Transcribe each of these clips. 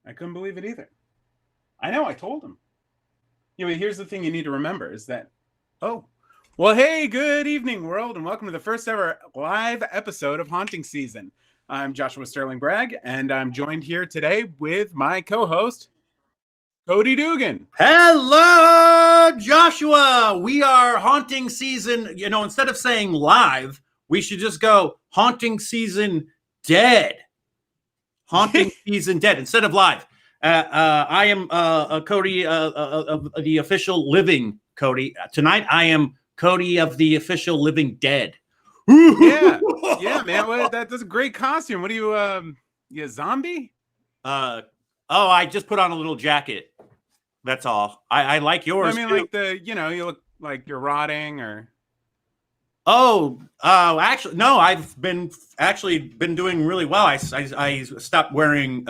I couldn't believe it either. I know, I told him. But here's the thing you need to remember is that, well, hey, good evening, world, and welcome to the first ever live episode of Haunting Season. I'm Joshua Sterling Bragg, and I'm joined here today with my co-host, Cody Dugan. Hello, Joshua. We are Haunting Season. Instead of saying live, we should just go Haunting Season Dead. Haunting Season Dead instead of live. I am Cody of the official living Cody. Tonight, I am Cody of the official living dead. Yeah, man. That's a great costume. What are you a zombie? I just put on a little jacket. That's all. I like yours. I mean, too. You look like you're rotting or. Actually, no. I've been doing really well. I stopped wearing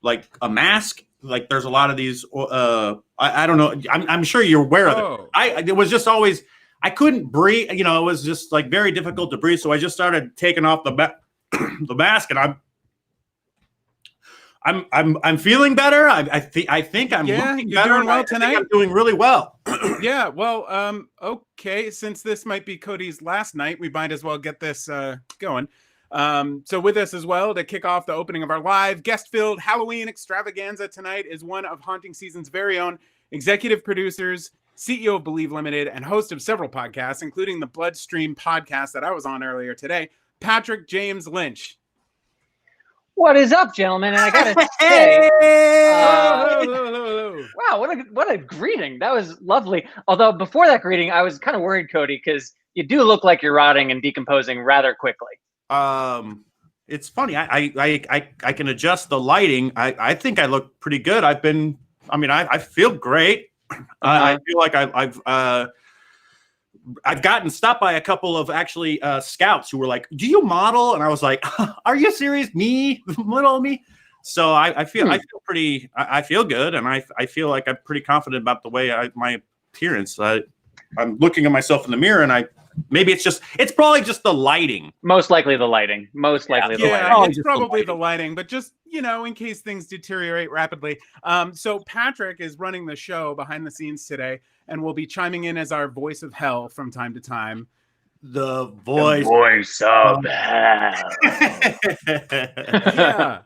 like a mask. Like there's a lot of these. I don't know. I'm sure you're aware of it. It was just always I couldn't breathe. It was just like very difficult to breathe. So I just started taking off the mask, and I'm feeling better. I think I'm looking you're better. Doing well tonight. I think I'm doing really well. Yeah. Well. Okay. Since this might be Cody's last night, we might as well get this going. So with us as well to kick off the opening of our live guest-filled Halloween extravaganza tonight is one of Haunting Season's very own executive producers, CEO of Believe Limited, and host of several podcasts, including the Bloodstream podcast that I was on earlier today, Patrick James Lynch. What is up, gentlemen? And I gotta say, hello. Wow, what a greeting! That was lovely. Although before that greeting, I was kind of worried, Cody, because you do look like you're rotting and decomposing rather quickly. It's funny. I can adjust the lighting. I think I look pretty good. I feel great. I feel like I've gotten stopped by a couple of actually scouts who were like, "Do you model?" And I was like, "Are you serious? Me, little me?" So I feel pretty. I feel good, and I feel like I'm pretty confident about the way my appearance. I'm looking at myself in the mirror, and maybe it's probably just the lighting. Most likely the lighting. It's probably the lighting, but just in case things deteriorate rapidly. So Patrick is running the show behind the scenes today, and will be chiming in as our voice of hell from time to time. The voice of hell. Yeah.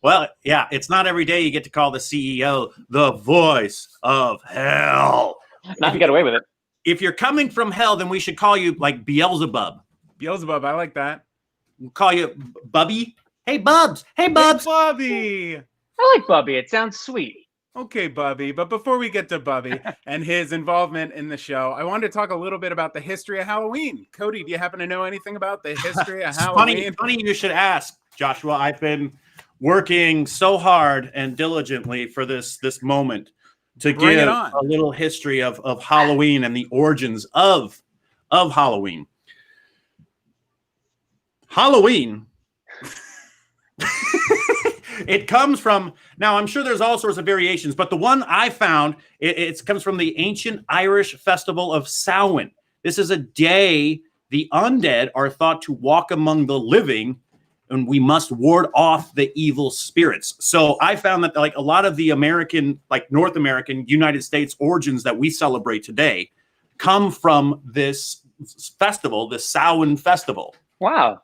Well, yeah, it's not every day you get to call the CEO the voice of hell. Not if you get away with it. If you're coming from hell, then we should call you like Beelzebub. Beelzebub, I like that. We'll call you Bubby. Hey, Bubs. Hey, Bubs. Hey, Bubby. I like Bubby. It sounds sweet. Okay, Bubby. But before we get to Bubby and his involvement in the show, I wanted to talk a little bit about the history of Halloween. Cody, do you happen to know anything about the history of Halloween? Funny you should ask, Joshua. I've been working so hard and diligently for this moment to give a little history of Halloween and the origins of Halloween. Halloween. It comes from, now I'm sure there's all sorts of variations, but the one I found, it comes from the ancient Irish festival of Samhain. This is a day the undead are thought to walk among the living, and we must ward off the evil spirits. So I found that like a lot of the American, like North American, United States origins that we celebrate today come from this festival, the Samhain festival. Wow.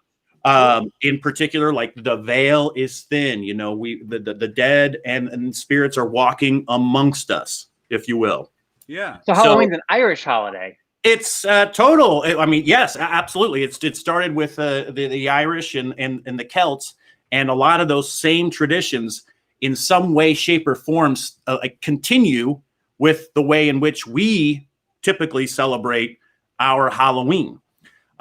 In particular, like the veil is thin, the dead and spirits are walking amongst us, if you will. Yeah. So Halloween's an Irish holiday. It's total. I mean, yes, absolutely. It started with the Irish and the Celts, and a lot of those same traditions, in some way, shape, or forms, continue with the way in which we typically celebrate our Halloween.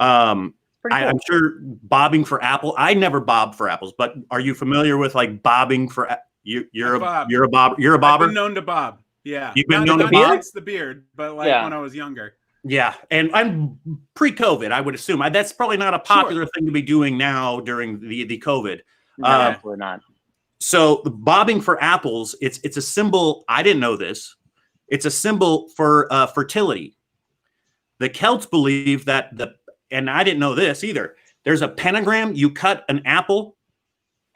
Cool. I'm sure bobbing for apple. I never bob for apples, but are you familiar with like bobbing for? You're a bobber. I've been known to bob. Yeah, you've been known to bob. It's the beard, but when I was younger. Yeah, and I'm pre-COVID. I would assume that's probably not a popular thing to be doing now during the COVID. No, absolutely not. So the bobbing for apples, it's a symbol. I didn't know this. It's a symbol for fertility. The Celts believe that and I didn't know this either. There's a pentagram. You cut an apple,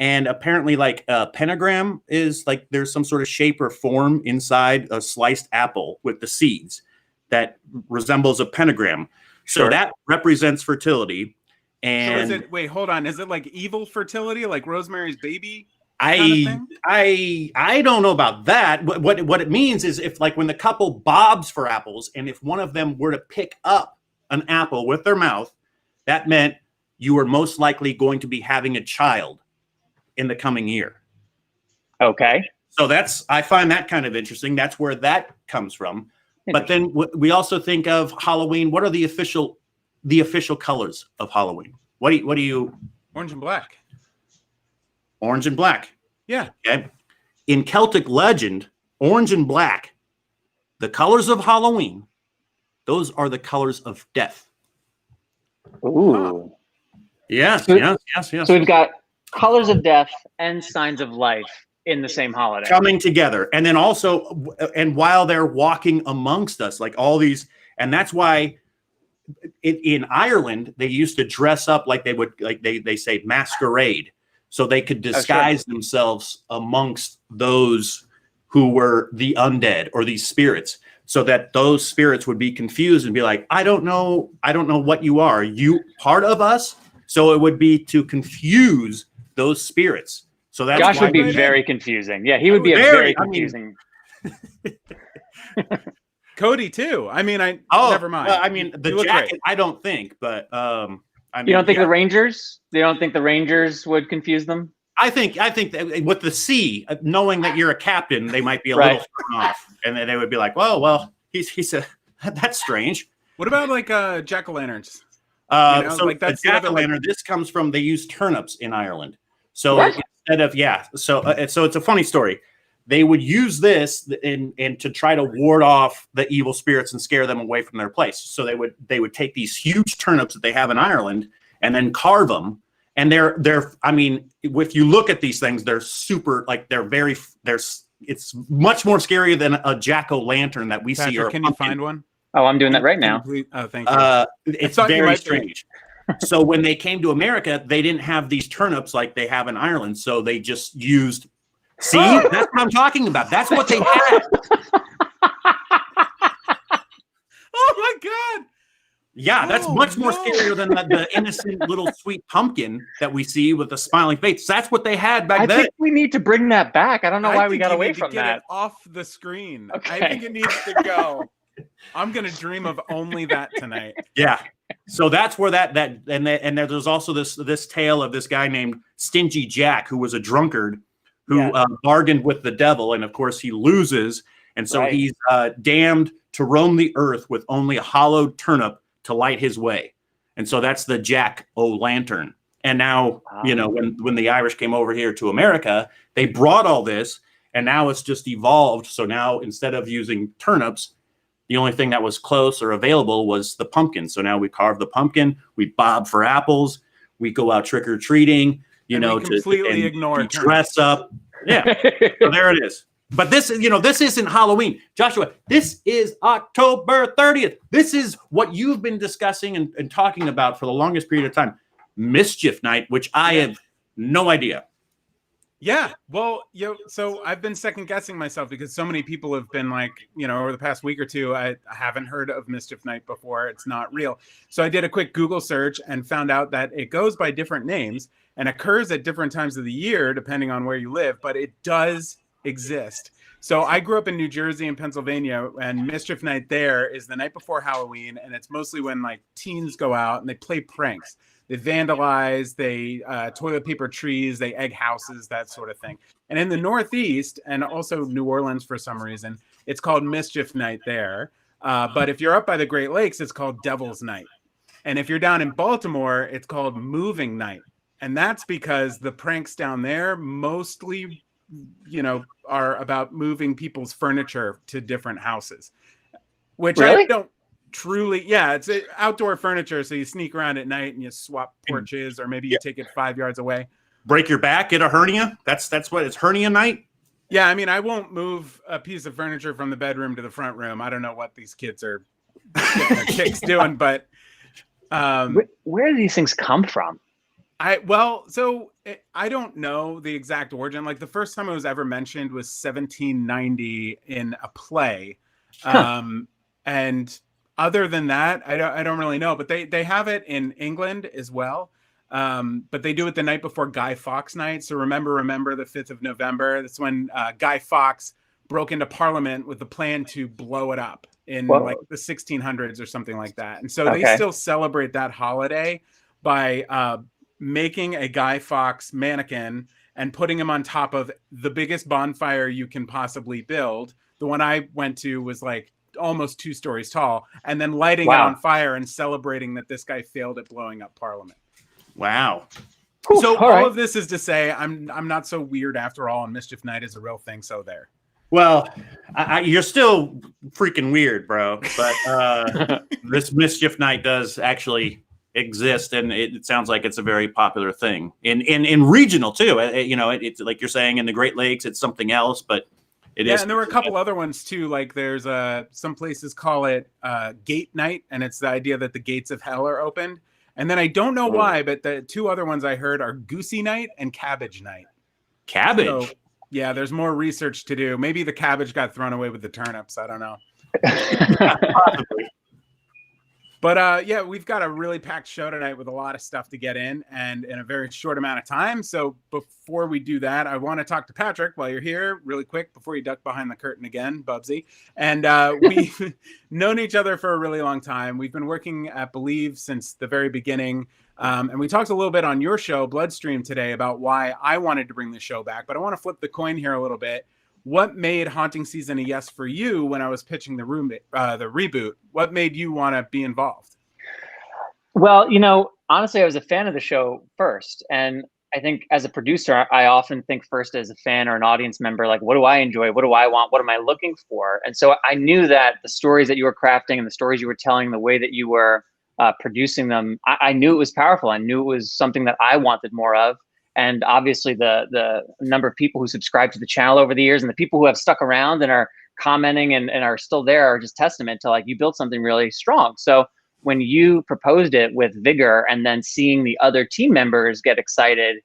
And apparently, like a pentagram is like there's some sort of shape or form inside a sliced apple with the seeds that resembles a pentagram. So Sure. that represents fertility. So is And it? Wait, hold on. Is it like evil fertility, like Rosemary's Baby kind of thing? I don't know about that. What it means is if like when the couple bobs for apples, and if one of them were to pick up an apple with their mouth, that meant you were most likely going to be having a child in the coming year. Okay. So I find that kind of interesting. That's where that comes from. But then we also think of Halloween. What are the official colors of Halloween? What do you? Orange and black. Orange and black. Yeah. Okay. In Celtic legend, orange and black, the colors of Halloween, those are the colors of death. Ooh. Yes, So- yes. So we've got colors of death and signs of life in the same holiday. Coming together. And then also, and while they're walking amongst us, like all these, and that's why in Ireland, they used to dress up like they would, like they say masquerade. So they could disguise themselves amongst those who were the undead or these spirits, so that those spirits would be confused and be like, I don't know what you are. You part of us? So it would be to confuse those spirits. So that's Josh would be right very confusing. Yeah, he would be a Very, very confusing. Cody too. I mean, never mind. Well, I mean, the You look jacket, great. I don't think, but I mean, You don't think yeah. the Rangers? You don't think the Rangers would confuse them? I think that with the C, knowing that you're a captain, they might be a Right. little thrown off, and then they would be like, well, he's a that's strange. What about like jack-o'-lanterns? So like the that's the other, like- jack-o'-lantern, this comes from, they use turnips in Ireland. So What? instead of, so it's a funny story. They would use this and to try to ward off the evil spirits and scare them away from their place. So they would take these huge turnips that they have in Ireland and then carve them. And they're I mean, if you look at these things, they're super, like it's much more scary than a jack-o'-lantern that we see. Patrick, Or a can you pumpkin. find one? Oh, I'm doing that right Can you now. please- Oh, thank you. It's thought you very might be. strange. So when they came to America, they didn't have these turnips like they have in Ireland. So they just used. See, that's what I'm talking about. That's what they had. Oh my God! Yeah, that's Oh, much more no. scarier than the innocent little sweet pumpkin that we see with the smiling face. That's what they had back I then. think we need to bring that back. I don't know why we think got you away need to from get that. it off the screen. Okay. I think it needs to go. I'm gonna dream of only that tonight. Yeah. So that's where and there's also this tale of this guy named Stingy Jack, who was a drunkard who bargained with the devil, and of course he loses, and so Right. he's damned to roam the earth with only a hollowed turnip to light his way, and so that's the jack-o'-lantern. And now, when the Irish came over here to America, they brought all this, and now it's just evolved. So now instead of using turnips, the only thing that was close or available was the pumpkin. So now we carve the pumpkin, we bob for apples, we go out trick or treating, And we completely ignore dress up. Yeah, so there it is. But this isn't Halloween, Joshua. This is October 30th. This is what you've been discussing and talking about for the longest period of time, Mischief Night, which I have no idea. Yeah, well, so I've been second guessing myself because so many people have been like, over the past week or two, I haven't heard of Mischief Night before. It's not real. So I did a quick Google search and found out that it goes by different names and occurs at different times of the year, depending on where you live, but it does exist. So I grew up in New Jersey and Pennsylvania, and Mischief Night there is the night before Halloween, and it's mostly when like teens go out and they play pranks. They vandalize, they toilet paper trees, they egg houses, that sort of thing. And in the Northeast, and also New Orleans for some reason, it's called Mischief Night there. But if you're up by the Great Lakes, it's called Devil's Night. And if you're down in Baltimore, it's called Moving Night. And that's because the pranks down there mostly, are about moving people's furniture to different houses, which Really? I don't truly. Yeah, it's outdoor furniture. So you sneak around at night and you swap porches, or maybe you take it 5 yards away. Break your back, get a hernia. That's what it's, hernia night. Yeah, I mean, I won't move a piece of furniture from the bedroom to the front room. I don't know what these kids are getting their kicks doing, but Where do these things come from? I don't know the exact origin. Like the first time it was ever mentioned was 1790 in a play, and other than that, I don't really know. But they have it in England as well. But they do it the night before Guy Fawkes Night. So remember the 5th of November. That's when Guy Fawkes broke into Parliament with the plan to blow it up in like the 1600s or something like that. And so they still celebrate that holiday by making a Guy Fawkes mannequin and putting him on top of the biggest bonfire you can possibly build. The one I went to was like almost 2 stories tall, and then lighting it on fire and celebrating that this guy failed at blowing up Parliament. Wow. So all of this is to say I'm not so weird after all, and Mischief Night is a real thing. So there. Well, you're still freaking weird, bro. But this Mischief Night does actually exist, and it sounds like it's a very popular thing in regional too. It's like you're saying in the Great Lakes, it's something else, but it is. And there were a couple other ones too. Like there's some places call it Gate Night, and it's the idea that the gates of hell are opened. And then I don't know why, but the 2 other ones I heard are Goosey Night and Cabbage Night. Cabbage. So, yeah, there's more research to do. Maybe the cabbage got thrown away with the turnips. I don't know. Possibly. But yeah, we've got a really packed show tonight with a lot of stuff to get in and in a very short amount of time. So before we do that, I want to talk to Patrick while you're here really quick before you duck behind the curtain again, Bubsy. And we've known each other for a really long time. We've been working at Believe since the very beginning. And we talked a little bit on your show, Bloodstream, today about why I wanted to bring the show back. But I want to flip the coin here a little bit. What made Haunting Season a yes for you when I was pitching the reboot? What made you want to be involved? Well, honestly, I was a fan of the show first. And I think as a producer, I often think first as a fan or an audience member, like, what do I enjoy? What do I want? What am I looking for? And so I knew that the stories that you were crafting and the stories you were telling, the way that you were producing them, I knew it was powerful. I knew it was something that I wanted more of. And obviously the number of people who subscribe to the channel over the years and the people who have stuck around and are commenting and are still there are just testament to like you built something really strong. So when you proposed it with vigor and then seeing the other team members get excited,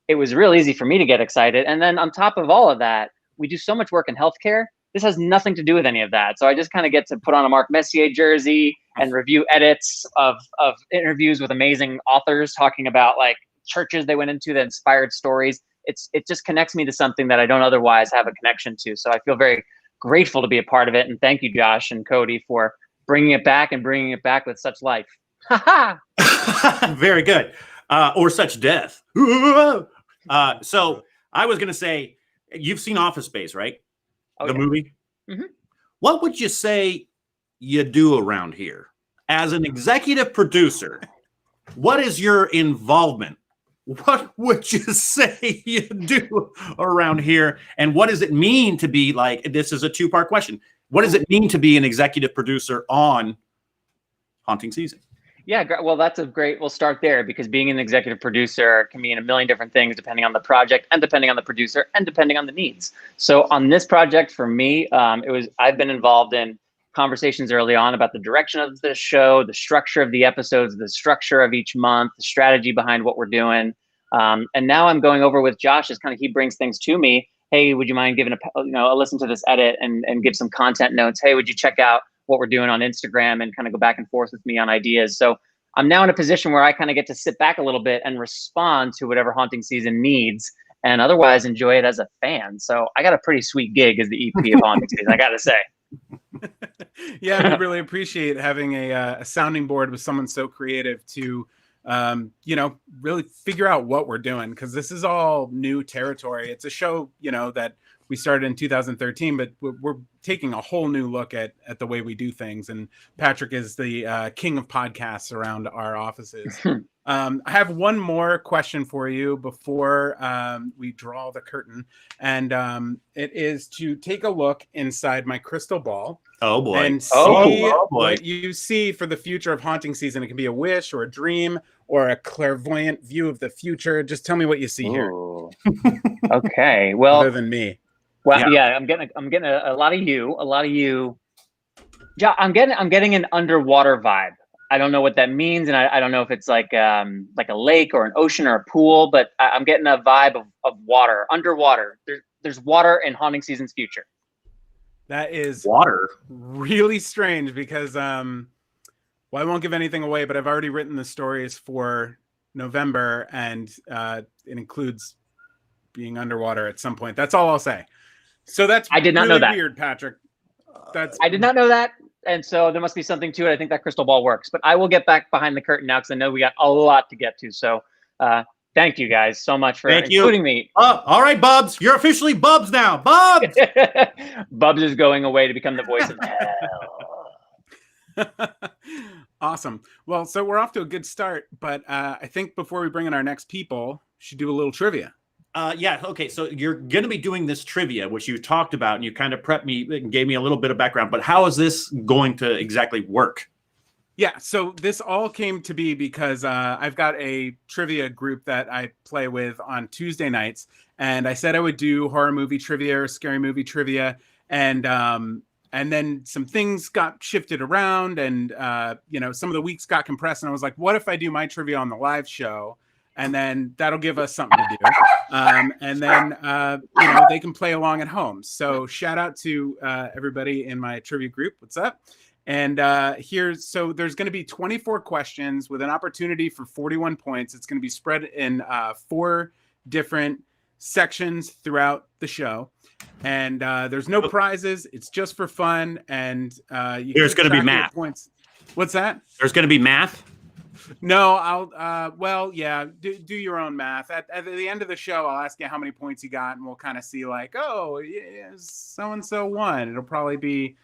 it was real easy for me to get excited. And then on top of all of that, we do so much work in healthcare. This has nothing to do with any of that. So I just kind of get to put on a Mark Messier jersey and review edits of interviews with amazing authors talking about like churches they went into that inspired stories. It just connects me to something that I don't otherwise have a connection to. So I feel very grateful to be a part of it. And thank you, Josh and Cody, for bringing it back and bringing it back with such life. Very good. Or such death. So I was going to say, you've seen Office Space, right? The movie? Mm-hmm. What would you say you do around here? As an executive producer, what is your involvement? What would you say you do around here? And what does it mean to be like, this is a 2-part question. What does it mean to be an executive producer on Haunting Season? Yeah, well, we'll start there because being an executive producer can mean a million different things depending on the project and depending on the producer and depending on the needs. So on this project for me, I've been involved in conversations early on about the direction of the show, the structure of the episodes, the structure of each month, the strategy behind what we're doing. And now I'm going over with Josh as kind of he brings things to me. Hey, would you mind giving a listen to this edit and give some content notes? Hey, would you check out what we're doing on Instagram and kind of go back and forth with me on ideas? So I'm now in a position where I kind of get to sit back a little bit and respond to whatever Haunting Season needs and otherwise enjoy it as a fan. So I got a pretty sweet gig as the EP of Haunting Season, I got to say. Yeah, we really appreciate having a sounding board with someone so creative to, really figure out what we're doing, because this is all new territory. It's a show, that we started in 2013, but we're taking a whole new look at the way we do things. And Patrick is the king of podcasts around our offices. I have one more question for you before we draw the curtain. And it is to take a look inside my crystal ball. Oh, boy. And see what you see for the future of Haunting Season. It can be a wish or a dream or a clairvoyant view of the future. Just tell me what you see here. Okay. Well, other than me. Well, yeah, I'm getting a lot of you. I'm getting an underwater vibe. I don't know what that means, and I don't know if it's like a lake or an ocean or a pool, but I'm getting a vibe of water, underwater. There's water in Haunting Season's future. That is Water. really strange because well, I won't give anything away, but I've already written the stories for November, and it includes being underwater at some point. That's all I'll say. So that's I did not really know that. weird, Patrick. I did not know that, and so there must be something to it. I think that crystal ball works, but I will get back behind the curtain now because I know we got a lot to get to. So thank you guys so much for including me. All right, Bubs. You're officially Bubs now. Bubs! Bubs is going away to become the voice of hell. Awesome. Well, so we're off to a good start, but I think before we bring in our next people, we should do a little trivia. Yeah. Okay. So you're going to be doing this trivia, which you talked about, and you kind of prepped me and gave me a little bit of background. But how is this going to exactly work? Yeah. So this all came to be because I've got a trivia group that I play with on Tuesday nights, and I said I would do horror movie trivia or scary movie trivia, and then some things got shifted around, and some of the weeks got compressed, and I was like, what if I do my trivia on the live show? And then that'll give us something to do. And then, they can play along at home. So shout out to everybody in my trivia group. What's up? And so there's going to be 24 questions with an opportunity for 41 points. It's going to be spread in 4 different sections throughout the show. And there's no prizes. It's just for fun. And there's going to be math points. What's that? There's going to be math. No, I'll do your own math. At the end of the show, I'll ask you how many points you got, and we'll kind of see like, oh, yeah, so-and-so won. It'll probably be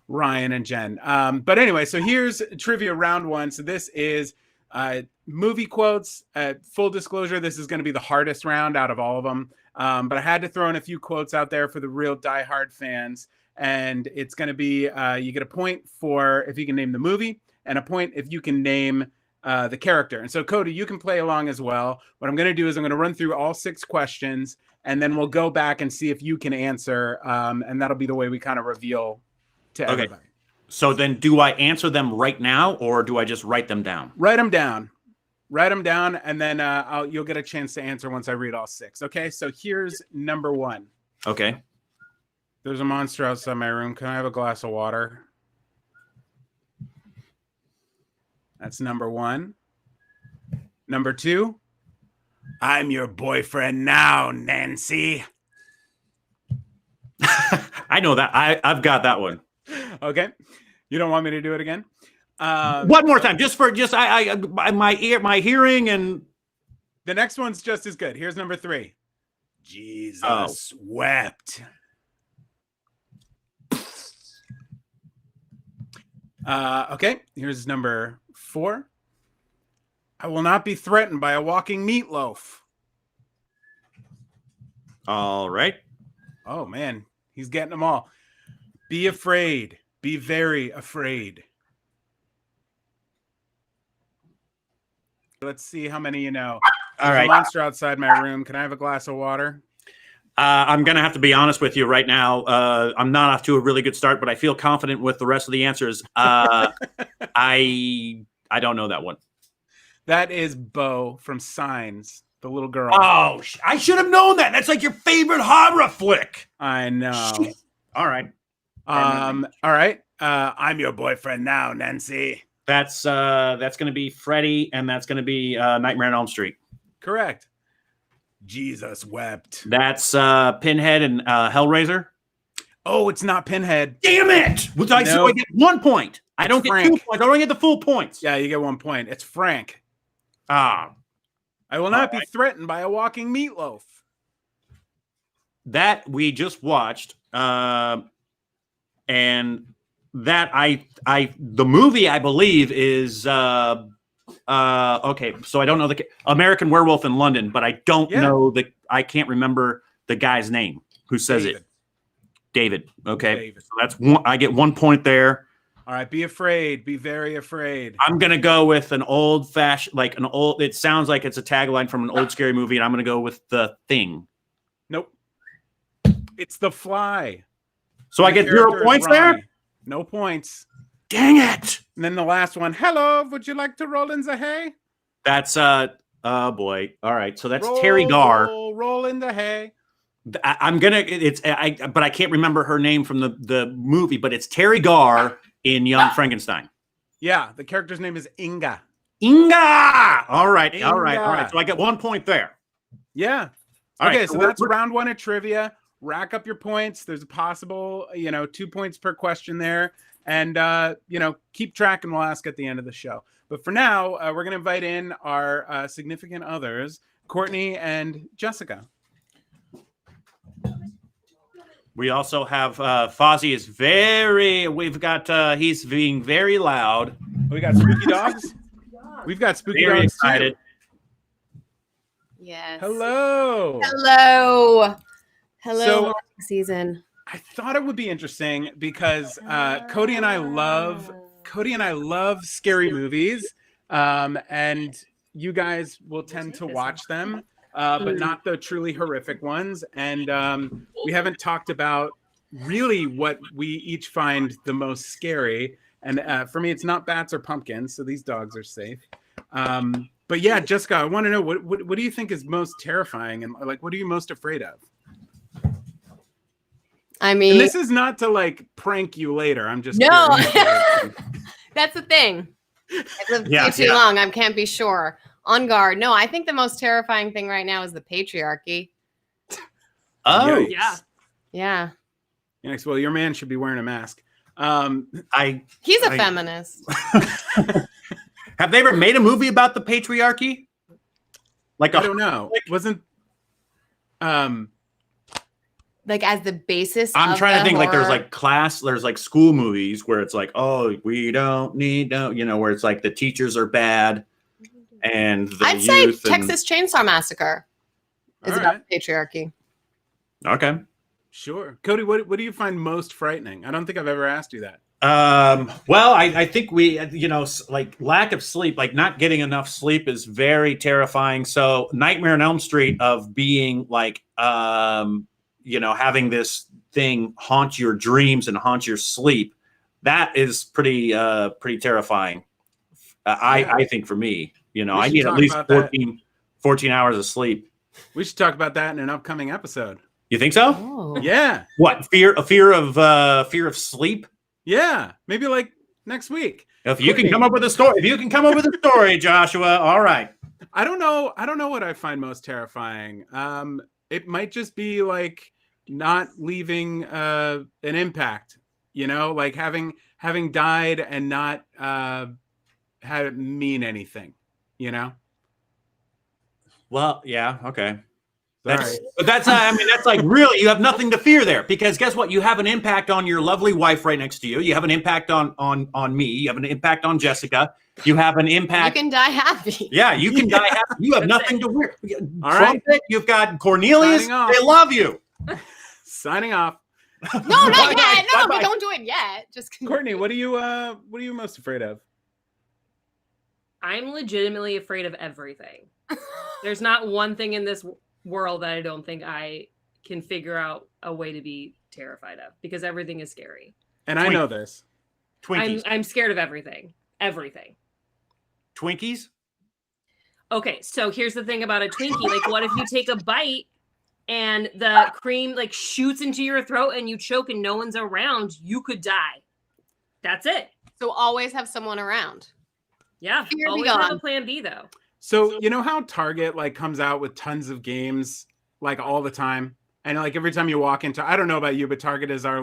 Ryan and Jen. But anyway, so here's trivia round 1. So this is movie quotes. Full disclosure, this is going to be the hardest round out of all of them. But I had to throw in a few quotes out there for the real diehard fans. And it's going to be, you get a point for if you can name the movie, and a point if you can name the character. And so Cody, you can play along as well. What I'm going to do is I'm going to run through all 6 questions, and then we'll go back and see if you can answer. And that'll be the way we kind of reveal to everybody. So then do I answer them right now, or do I just write them down? Write them down, and then you'll get a chance to answer once I read all 6. Okay, so here's number 1. Okay. There's a monster outside my room. Can I have a glass of water? That's number 1. Number 2, I'm your boyfriend now, Nancy. I know that. I've got that one. Okay. You don't want me to do it again? One more time, my hearing, and the next one's just as good. Here's number 3. Jesus wept. Okay. Here's number 4. I will not be threatened by a walking meatloaf. All right. Oh, man. He's getting them all. Be afraid. Be very afraid. Let's see how many you know. All right. A monster outside my room. Can I have a glass of water? I'm going to have to be honest with you right now. I'm not off to a really good start, but I feel confident with the rest of the answers. I don't know that one. That is Bo from Signs, the little girl. Oh, I should have known that. That's like your favorite horror flick. I know. Shit. All right. All right. I'm your boyfriend now, Nancy. That's going to be Freddy, and that's going to be Nightmare on Elm Street. Correct. Jesus wept. That's Pinhead and Hellraiser. Oh, it's not Pinhead. Damn it! So I get 1 point. I don't get 2 points. I don't get the full points. Yeah, you get 1 point. It's Frank. Ah. I will not be threatened by a walking meatloaf. That we just watched, and that the movie I believe is okay. So I don't know the American Werewolf in London, but I don't know I can't remember the guy's name who says it. David. Okay, David. So that's 1. I get 1 point there. All right, be afraid. Be very afraid. I'm going to go with an old-fashioned, it sounds like it's a tagline from an old scary movie, and I'm going to go with The Thing. Nope. It's The Fly. So I get 0 points there? No points. Dang it! And then the last one, hello, would you like to roll in the hay? That's oh boy. All right, so that's Terry Garr. Roll in the hay. But I can't remember her name from the movie, but it's Terry Garr in Young Frankenstein. Yeah, the character's name is Inga. Inga! All right. Inga. So I get 1 point there. Yeah. All Okay, right, so that's round 1 of trivia. Rack up your points. There's a possible, 2 points per question there. And, keep track and we'll ask at the end of the show. But for now, we're going to invite in our significant others, Courtney and Jessica. We also have Fozzie is he's being very loud. We got spooky dogs. We've got spooky Very dogs excited. too. Yes. Hello. So, season. I thought it would be interesting because Cody and I love scary movies, and you guys will tend to watch them, but not the truly horrific ones. And we haven't talked about really what we each find the most scary. And for me, it's not bats or pumpkins, so these dogs are safe. But yeah, Jessica, I want to know what do you think is most terrifying, and like what are you most afraid of? I mean, And this is not to like prank you later. I'm just no. curious. That's the thing. I've lived too long. I can't be sure. On guard. No, I think the most terrifying thing right now is the patriarchy. Oh, Yikes. Yeah. Yikes. Well, your man should be wearing a mask. He's a feminist. Have they ever made a movie about the patriarchy? I don't know. Wasn't like as the basis. I'm trying to think horror. like there's like school movies where it's like, oh, we don't need where it's like the teachers are bad and the I'd say youth Texas Chainsaw Massacre is about patriarchy. Okay. Sure. Cody, what do you find most frightening? I don't think I've ever asked you that. Well, I think we, like lack of sleep, like not getting enough sleep is very terrifying. So Nightmare on Elm Street of being like, having this thing haunt your dreams and haunt your sleep. That is pretty terrifying. I think for me, I need at least 14 hours of sleep. We should talk about that in an upcoming episode. You think so? Oh. Yeah. What fear of sleep? Yeah. Maybe like next week. If you can come up with a story, Joshua. All right. I don't know what I find most terrifying. It might just be like not leaving an impact, like having died and not had it mean anything, Well, yeah, okay. Sorry. That's like really, you have nothing to fear there because guess what? You have an impact on your lovely wife right next to you. You have an impact on me. You have an impact on Jessica. You have an impact. You can die happy. Yeah, you can die happy. You have nothing to fear. All right. You've got Cornelius. Signing off. They love you. Signing off. No, not yet. No, Bye-bye. but don't do it yet. Just Courtney, what are you most afraid of? I'm legitimately afraid of everything. There's not one thing in this world that I don't think I can figure out a way to be terrified of because everything is scary. And I know this. Twinkies. I'm scared of everything. Everything. Twinkies? Okay, so here's the thing about a Twinkie. Like, what if you take a bite and the cream like shoots into your throat and you choke and no one's around? You could die. That's it. So always have someone around. Yeah. Fear be Always have gone. a plan B though. So you know how Target like comes out with tons of games like all the time, and like every time you walk into, I don't know about you, but Target is our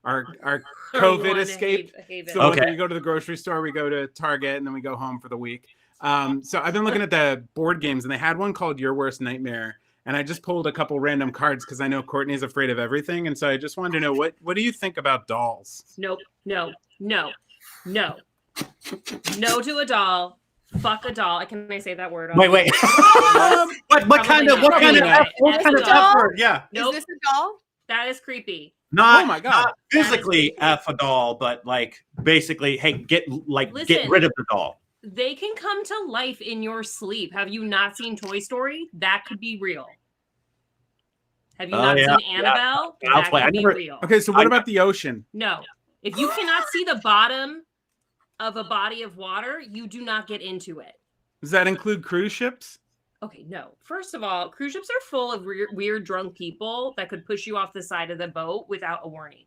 COVID escape. So like, when we go to the grocery store, we go to Target, and then we go home for the week. So I've been looking at the board games, and they had one called Your Worst Nightmare, and I just pulled a couple random cards because I know Courtney's afraid of everything, and so I just wanted to know what do you think about dolls? Nope. No to a doll. Fuck a doll. Can I say that word? Wait. what kind of F word? Yeah. Nope. Is this a doll? That is creepy. Not, Oh my God. not physically F a doll, but like basically, hey, get rid of the doll. They can come to life in your sleep. Have you not seen Toy Story? That could be real. Have you not seen Annabelle? I'll That play. could I be never- real. Okay, so what about the ocean? No. If you cannot see the bottom of a body of water, you do not get into it. Does that include cruise ships? Okay, no. First of all, cruise ships are full of weird drunk people that could push you off the side of the boat without a warning.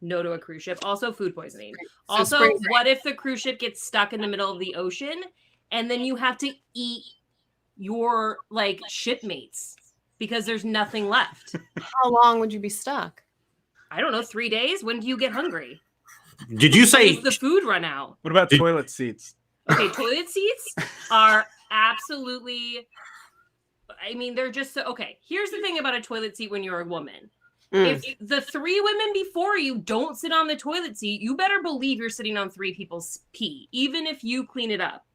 No to a cruise ship. Also, food poisoning. So Also, spring break. what if the cruise ship gets stuck in the middle of the ocean and then you have to eat your like shipmates because there's nothing left? How long would you be stuck? I don't know, 3 days? When do you get hungry? Did you say Does the food run out? What about toilet seats? Okay, toilet seats are absolutely, I mean, they're just so, okay. Here's the thing about a toilet seat when you're a woman. If the 3 women before you don't sit on the toilet seat, you better believe you're sitting on 3 people's pee, even if you clean it up.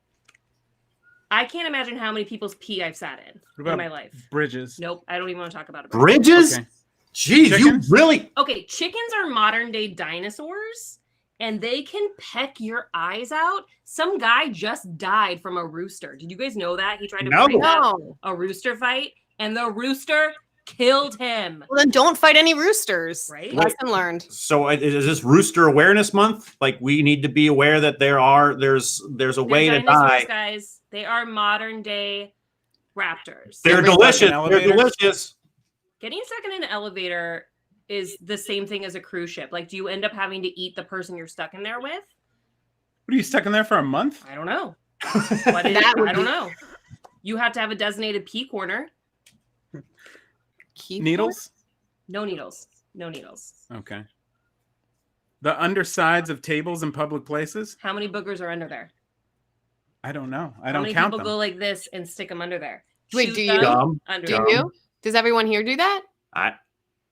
I can't imagine how many people's pee I've sat in my life. Bridges? Nope, I don't even want to talk about it. bridges? Okay. Jeez, Chickens? you really. Okay, chickens are modern day dinosaurs and they can peck your eyes out. Some guy just died from a rooster. Did you guys know that? He tried to No. break up No. a rooster fight and the rooster killed him. Well, then don't fight any roosters. Right? Lesson learned. So is this Rooster Awareness Month? Like we need to be aware that there's a way They're to dinosaurs, die. guys. They are modern day raptors. They're Every delicious. fucking They're elevator? delicious. Getting stuck in an elevator is the same thing as a cruise ship. Like, do you end up having to eat the person you're stuck in there with? What are you stuck in there for a month? I don't know. What is That it? would I don't be- know. You have to have a designated pee corner. Keep Needles? No needles. No needles. Okay. The undersides of tables in public places? How many boogers are under there? I don't know. I How don't many count people them. go like this and stick them under there? Wait, Shoot do them you? Dumb. Under Do there. you? Does everyone here do that?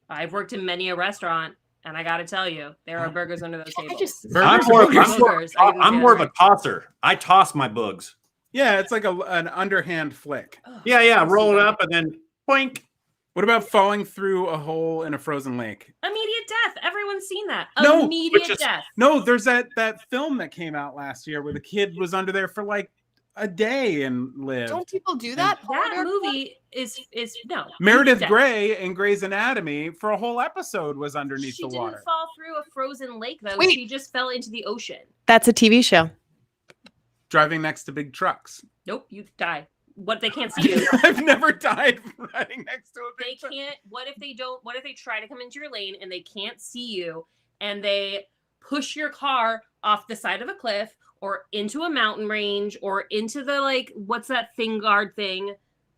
I've worked in many a restaurant, and I got to tell you, there are burgers under those tables. Burgers I'm more, or boogers? Boogers. I'm more of a tosser. I toss my bugs. Yeah, it's like an underhand flick. Ugh, Yeah. Roll it disgusting. up and then boink. What about falling through a hole in a frozen lake? Immediate death. Everyone's seen that. No, Immediate which is- death. No, there's that film that came out last year where the kid was under there for like a day and lived. Don't people do that? That movie is no. Meredith death. Grey in Grey's Anatomy for a whole episode was underneath She the water. didn't fall through a frozen lake though. Wait. She just fell into the ocean. That's a TV show. Driving next to big trucks. Nope, you die. What they can't see you. I've never died riding next to a They big truck. can't. What if they don't? What if they try to come into your lane and they can't see you and they push your car off the side of a cliff or into a mountain range or into the like what's that thing guard thing?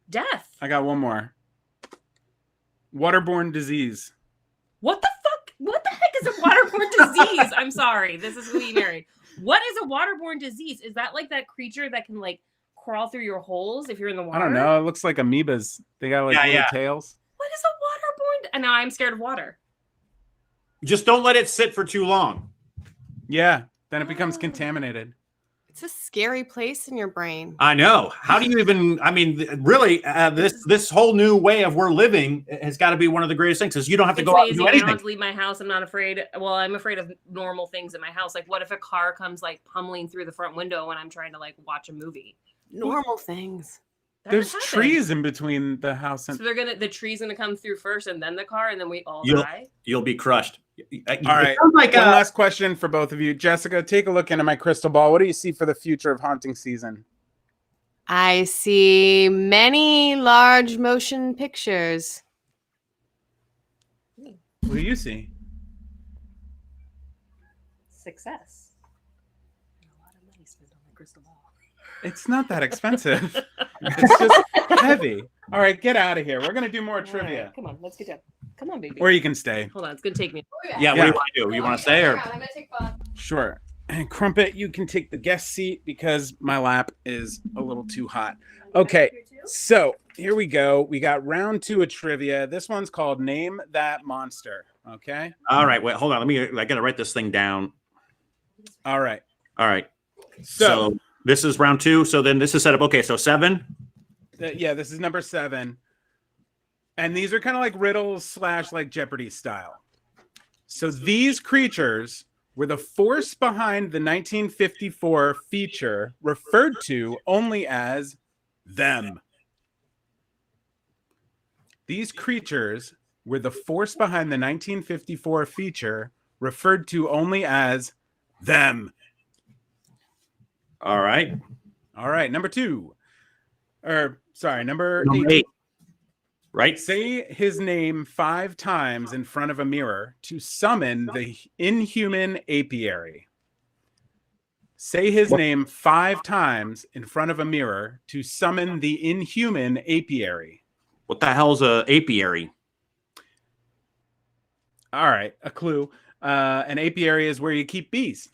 Death. I got one more. Waterborne disease. What the fuck? What the heck is a waterborne disease? I'm sorry. This is who you married. What is a waterborne disease? Is that like that creature that can like crawl through your holes if you're in the water? I don't know. It looks like amoebas. They got like Yeah, little yeah. tails. What is a waterborne? And now I'm scared of water. Just don't let it sit for too long. Yeah. Then it becomes Oh. contaminated. It's a scary place in your brain. I know. How do you even? I mean, really, this whole new way of we're living has got to be one of the greatest things. Because you don't have to It's go out and lazy. do I don't anything. have to leave my house. I'm not afraid. Well, I'm afraid of normal things in my house. Like, what if a car comes like pummeling through the front window when I'm trying to like watch a movie? Normal things. That There's happens. trees in between the house and. So the tree's gonna come through first, and then the car, and then we all You'll- die. You'll be crushed. All right. Like One last question for both of you. Jessica, take a look into my crystal ball. What do you see for the future of haunting season? I see large motion pictures. What do you see? Success. A lot of money spent on the crystal ball. It's not that expensive. It's just heavy. All right, get out of here. We're gonna do more All right, trivia. come on, let's get down. Come on, baby. Or you can stay. Hold on, it's gonna take me. Yeah, what do you want to do? You want to stay or? I'm gonna take Bob. Sure. And Crumpet, you can take the guest seat because my lap is a little too hot. Okay, so here we go. We got round 2 of trivia. This one's called Name That Monster. Okay. All right, wait, hold on. I got to write this thing down. All right. All right. So, So this is round 2. So then this is set up. Okay, so 7. yeah, this is number 7. And these are kind of like riddles / like Jeopardy style. So these creatures were the force behind the 1954 feature referred to only as them. These creatures were the force behind the 1954 feature referred to only as them. All right. All right, number 2. Or sorry, number Number 8. 8. Right? Say his name 5 times in front of a mirror to summon the inhuman apiary. Say his name 5 times in front of a mirror to summon the inhuman apiary. What the hell's a apiary? All right, a clue. An apiary is where you keep bees.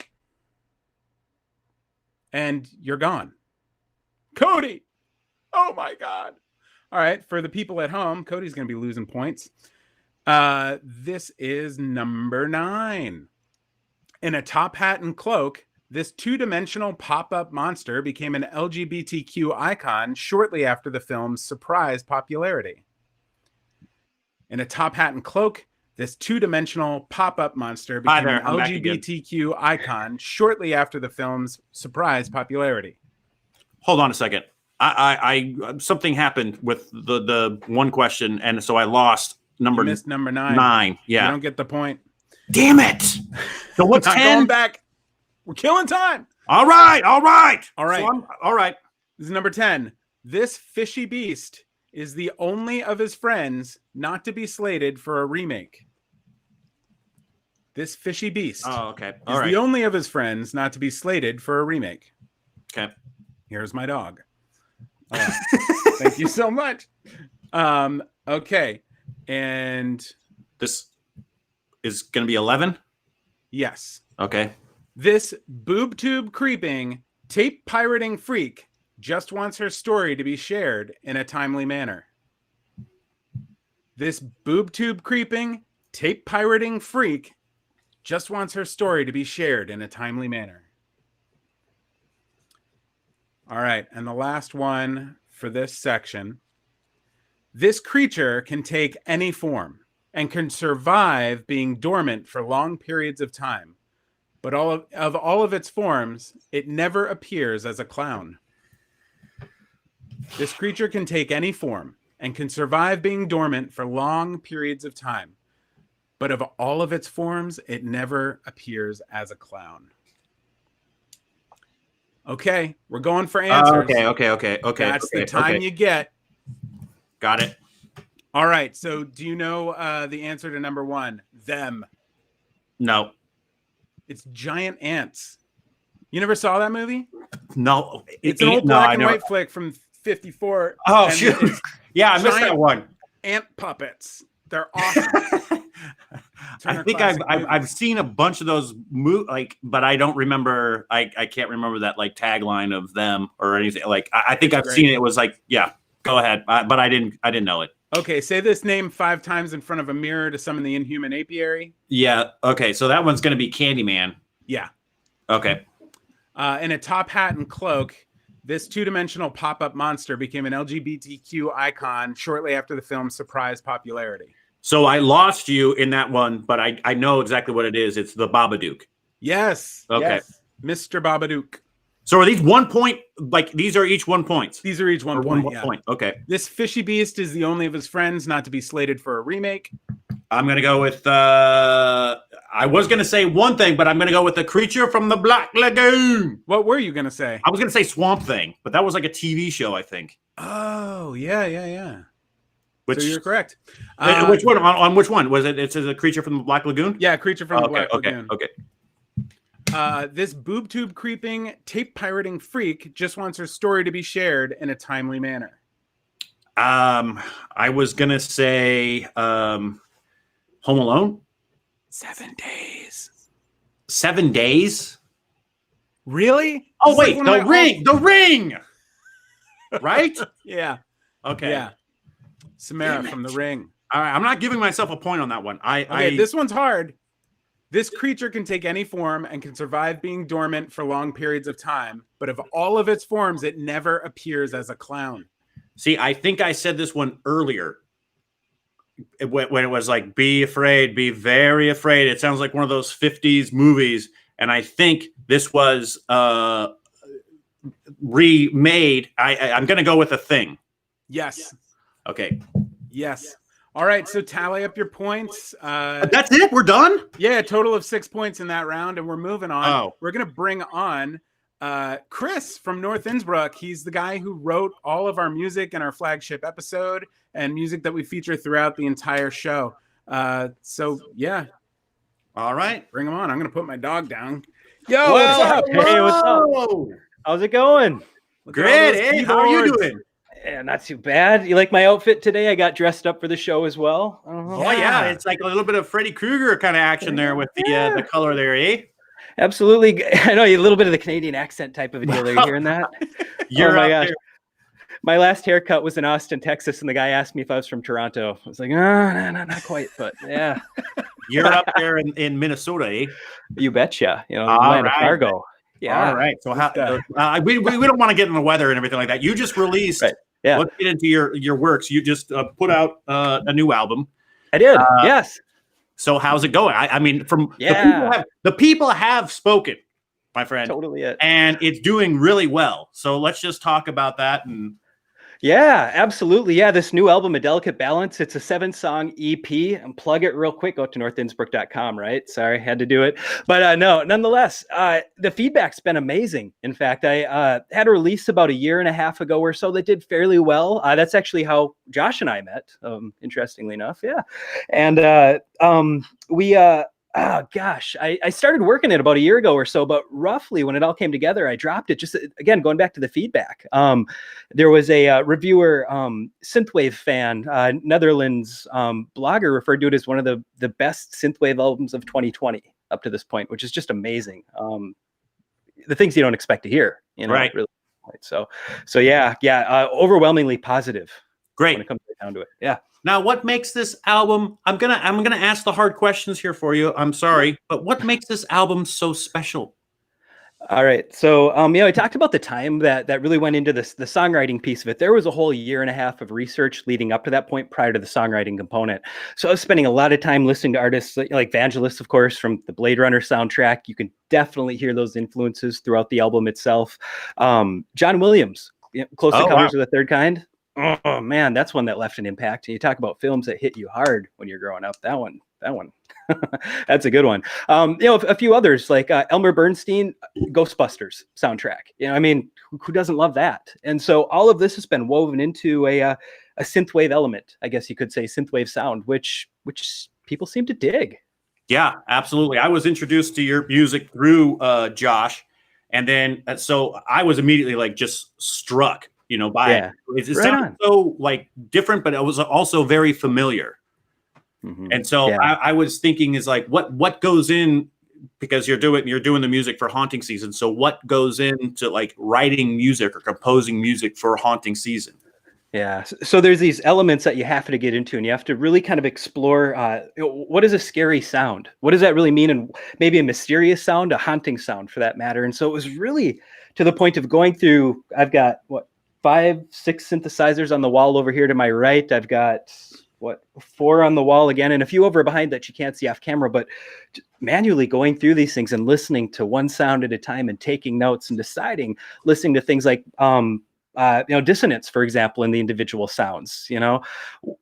And you're gone. Cody! Oh my God. All right, for the people at home, Cody's going to be losing points. This is number 9. In a top hat and cloak, this 2-dimensional pop-up monster became an LGBTQ icon shortly after the film's surprise popularity. In a top hat and cloak, this 2-dimensional pop-up monster became an LGBTQ icon shortly after the film's surprise popularity. Hold on a second. I something happened with the one question, and so I lost number. You missed number 9. 9. Yeah. You don't get the point. Damn it. So what's Not 10? going back. We're killing time. All right. All right. So all right. This is number 10. This fishy beast is the only of his friends not to be slated for a remake. This fishy beast okay. is the only of his friends not to be slated for a remake. Okay. Here's my dog. Thank you so much. Okay. And this is going to be 11? yes. Okay. This boob tube creeping, tape pirating freak just wants her story to be shared in a timely manner. This boob tube creeping, tape pirating freak just wants her story to be shared in a timely manner. All right, and the last one for this section. This creature can take any form and can survive being dormant for long periods of time. But all of its forms, it never appears as a clown. This creature can take any form and can survive being dormant for long periods of time. But of all of its forms, it never appears as a clown. Okay, we're going for answers. Okay. That's the time you get. Got it. All right, so do you know the answer to number 1? Them. No. It's giant ants. You never saw that movie? No. It's an old black and white flick from 54. Oh, shoot. Yeah, I missed that one. Ant puppets. They're awesome. I think I've seen a bunch of those but I don't remember. I can't remember that like tagline of them or anything. Like I think I've seen it. It was like, yeah, go ahead. But I didn't know it. Okay, say this name 5 times in front of a mirror to summon the inhuman apiary. Yeah. Okay, so that one's gonna be Candyman. Yeah. Okay. In a top hat and cloak, this 2-dimensional pop-up monster became an LGBTQ icon shortly after the film's surprise popularity. So I lost you in that one, but I know exactly what it is. It's the Babadook. Yes. Okay. Yes. Mr. Babadook. So are these 1 point? Like these are each 1 point? These are each 1 point. One point. Okay. This fishy beast is the only of his friends not to be slated for a remake. I'm gonna go with. I was gonna say one thing, but I'm gonna go with the creature from the Black Lagoon. What were you gonna say? I was gonna say Swamp Thing, but that was like a TV show, I think. Oh yeah. Which so you're correct. Which one? On which one was it? It's a creature from the Black Lagoon. Yeah, creature from the Black Lagoon. Okay. This boob tube creeping, tape pirating freak just wants her story to be shared in a timely manner. I was gonna say Home Alone. 7 days. 7 days? Really? Oh wait, The Ring. The Ring. Right? Yeah. Okay. Yeah. Samara from The Ring. All right, I'm not giving myself a point on that one. This one's hard. This creature can take any form and can survive being dormant for long periods of time, but of all of its forms, it never appears as a clown. See, I think I said this one earlier when it was like, be afraid, be very afraid. It sounds like one of those 50s movies. And I think this was remade. I'm going to go with a thing. Yes. Okay. Yes. All right. So tally up your points. That's it? We're done? Yeah. A total of 6 points in that round. And we're moving on. Oh. We're going to bring on Chris from North Innsbruck. He's the guy who wrote all of our music in our flagship episode and music that we feature throughout the entire show. So yeah. All right. Bring him on. I'm going to put my dog down. Yo, What's up? Hey, what's up? Whoa. How's it going? Look at all Great. those Hey, how are you keyboards. doing? Yeah, not too bad. You like my outfit today? I got dressed up for the show as well. Oh yeah, it's like a little bit of Freddy Krueger kind of action there with the color there, eh? Absolutely. I know a little bit of the Canadian accent type of a deal. Are you hearing that? You're my up gosh. there. My last haircut was in Austin, Texas, and the guy asked me if I was from Toronto. I was like, no, not quite, but yeah. You're up there in Minnesota, eh? You betcha. You know, All land of right. Fargo. Yeah. All right. So how, guy. we don't want to get in the weather and everything like that. You just released. Right. Yeah. Let's get into your works. You just put out a new album. I did. Yes. So how's it going? I mean, from Yeah. the people have spoken, my friend, Totally it. and it's doing really well. So let's just talk about that. And Yeah, absolutely. Yeah, this new album, A Delicate Balance, it's a 7-song EP. And plug it real quick. Go to northinnsbrook.com, right? Sorry, had to do it. But no, nonetheless, the feedback's been amazing. In fact, I had a release about a year and a half ago or so that did fairly well. That's actually how Josh and I met, interestingly enough. Yeah. And we... oh gosh, I started working it about a year ago or so, but roughly when it all came together, I dropped it. Just again, going back to the feedback, there was a reviewer, synthwave fan, Netherlands blogger referred to it as one of the best synthwave albums of 2020 up to this point, which is just amazing. The things you don't expect to hear, you know, Right. really. So yeah, overwhelmingly positive. great. When it comes down to it, yeah. Now, what makes this album? I'm gonna ask the hard questions here for you. I'm sorry, but what makes this album so special? All right. So, I talked about the time that really went into the songwriting piece of it. There was a whole year and a half of research leading up to that point prior to the songwriting component. So I was spending a lot of time listening to artists like Vangelis, of course, from the Blade Runner soundtrack. You can definitely hear those influences throughout the album itself. John Williams, Close Encounters of the Third Kind. Oh man, that's one that left an impact. And you talk about films that hit you hard when you're growing up. That one. That's a good one. A few others like Elmer Bernstein, Ghostbusters soundtrack. I mean, who doesn't love that? And so all of this has been woven into a synthwave element, I guess you could say, synthwave sound, which people seem to dig. Yeah, absolutely. I was introduced to your music through Josh, and then so I was immediately like just struck, by it. It Right sounded on. so like different, but it was also very familiar. Mhm. And so Yeah. I was thinking is like what goes in, because you're doing the music for haunting season. So what goes into like writing music or composing music for haunting season? Yeah. So there's these elements that you have to get into, and you have to really kind of explore what is a scary sound? What does that really mean? And maybe a mysterious sound, a haunting sound for that matter. And so it was really to the point of going through, I've got 5-6 synthesizers on the wall over here to my right. I've got 4 on the wall again, and a few over behind that you can't see off camera, but manually going through these things and listening to one sound at a time and taking notes and listening to things like, dissonance, for example, in the individual sounds.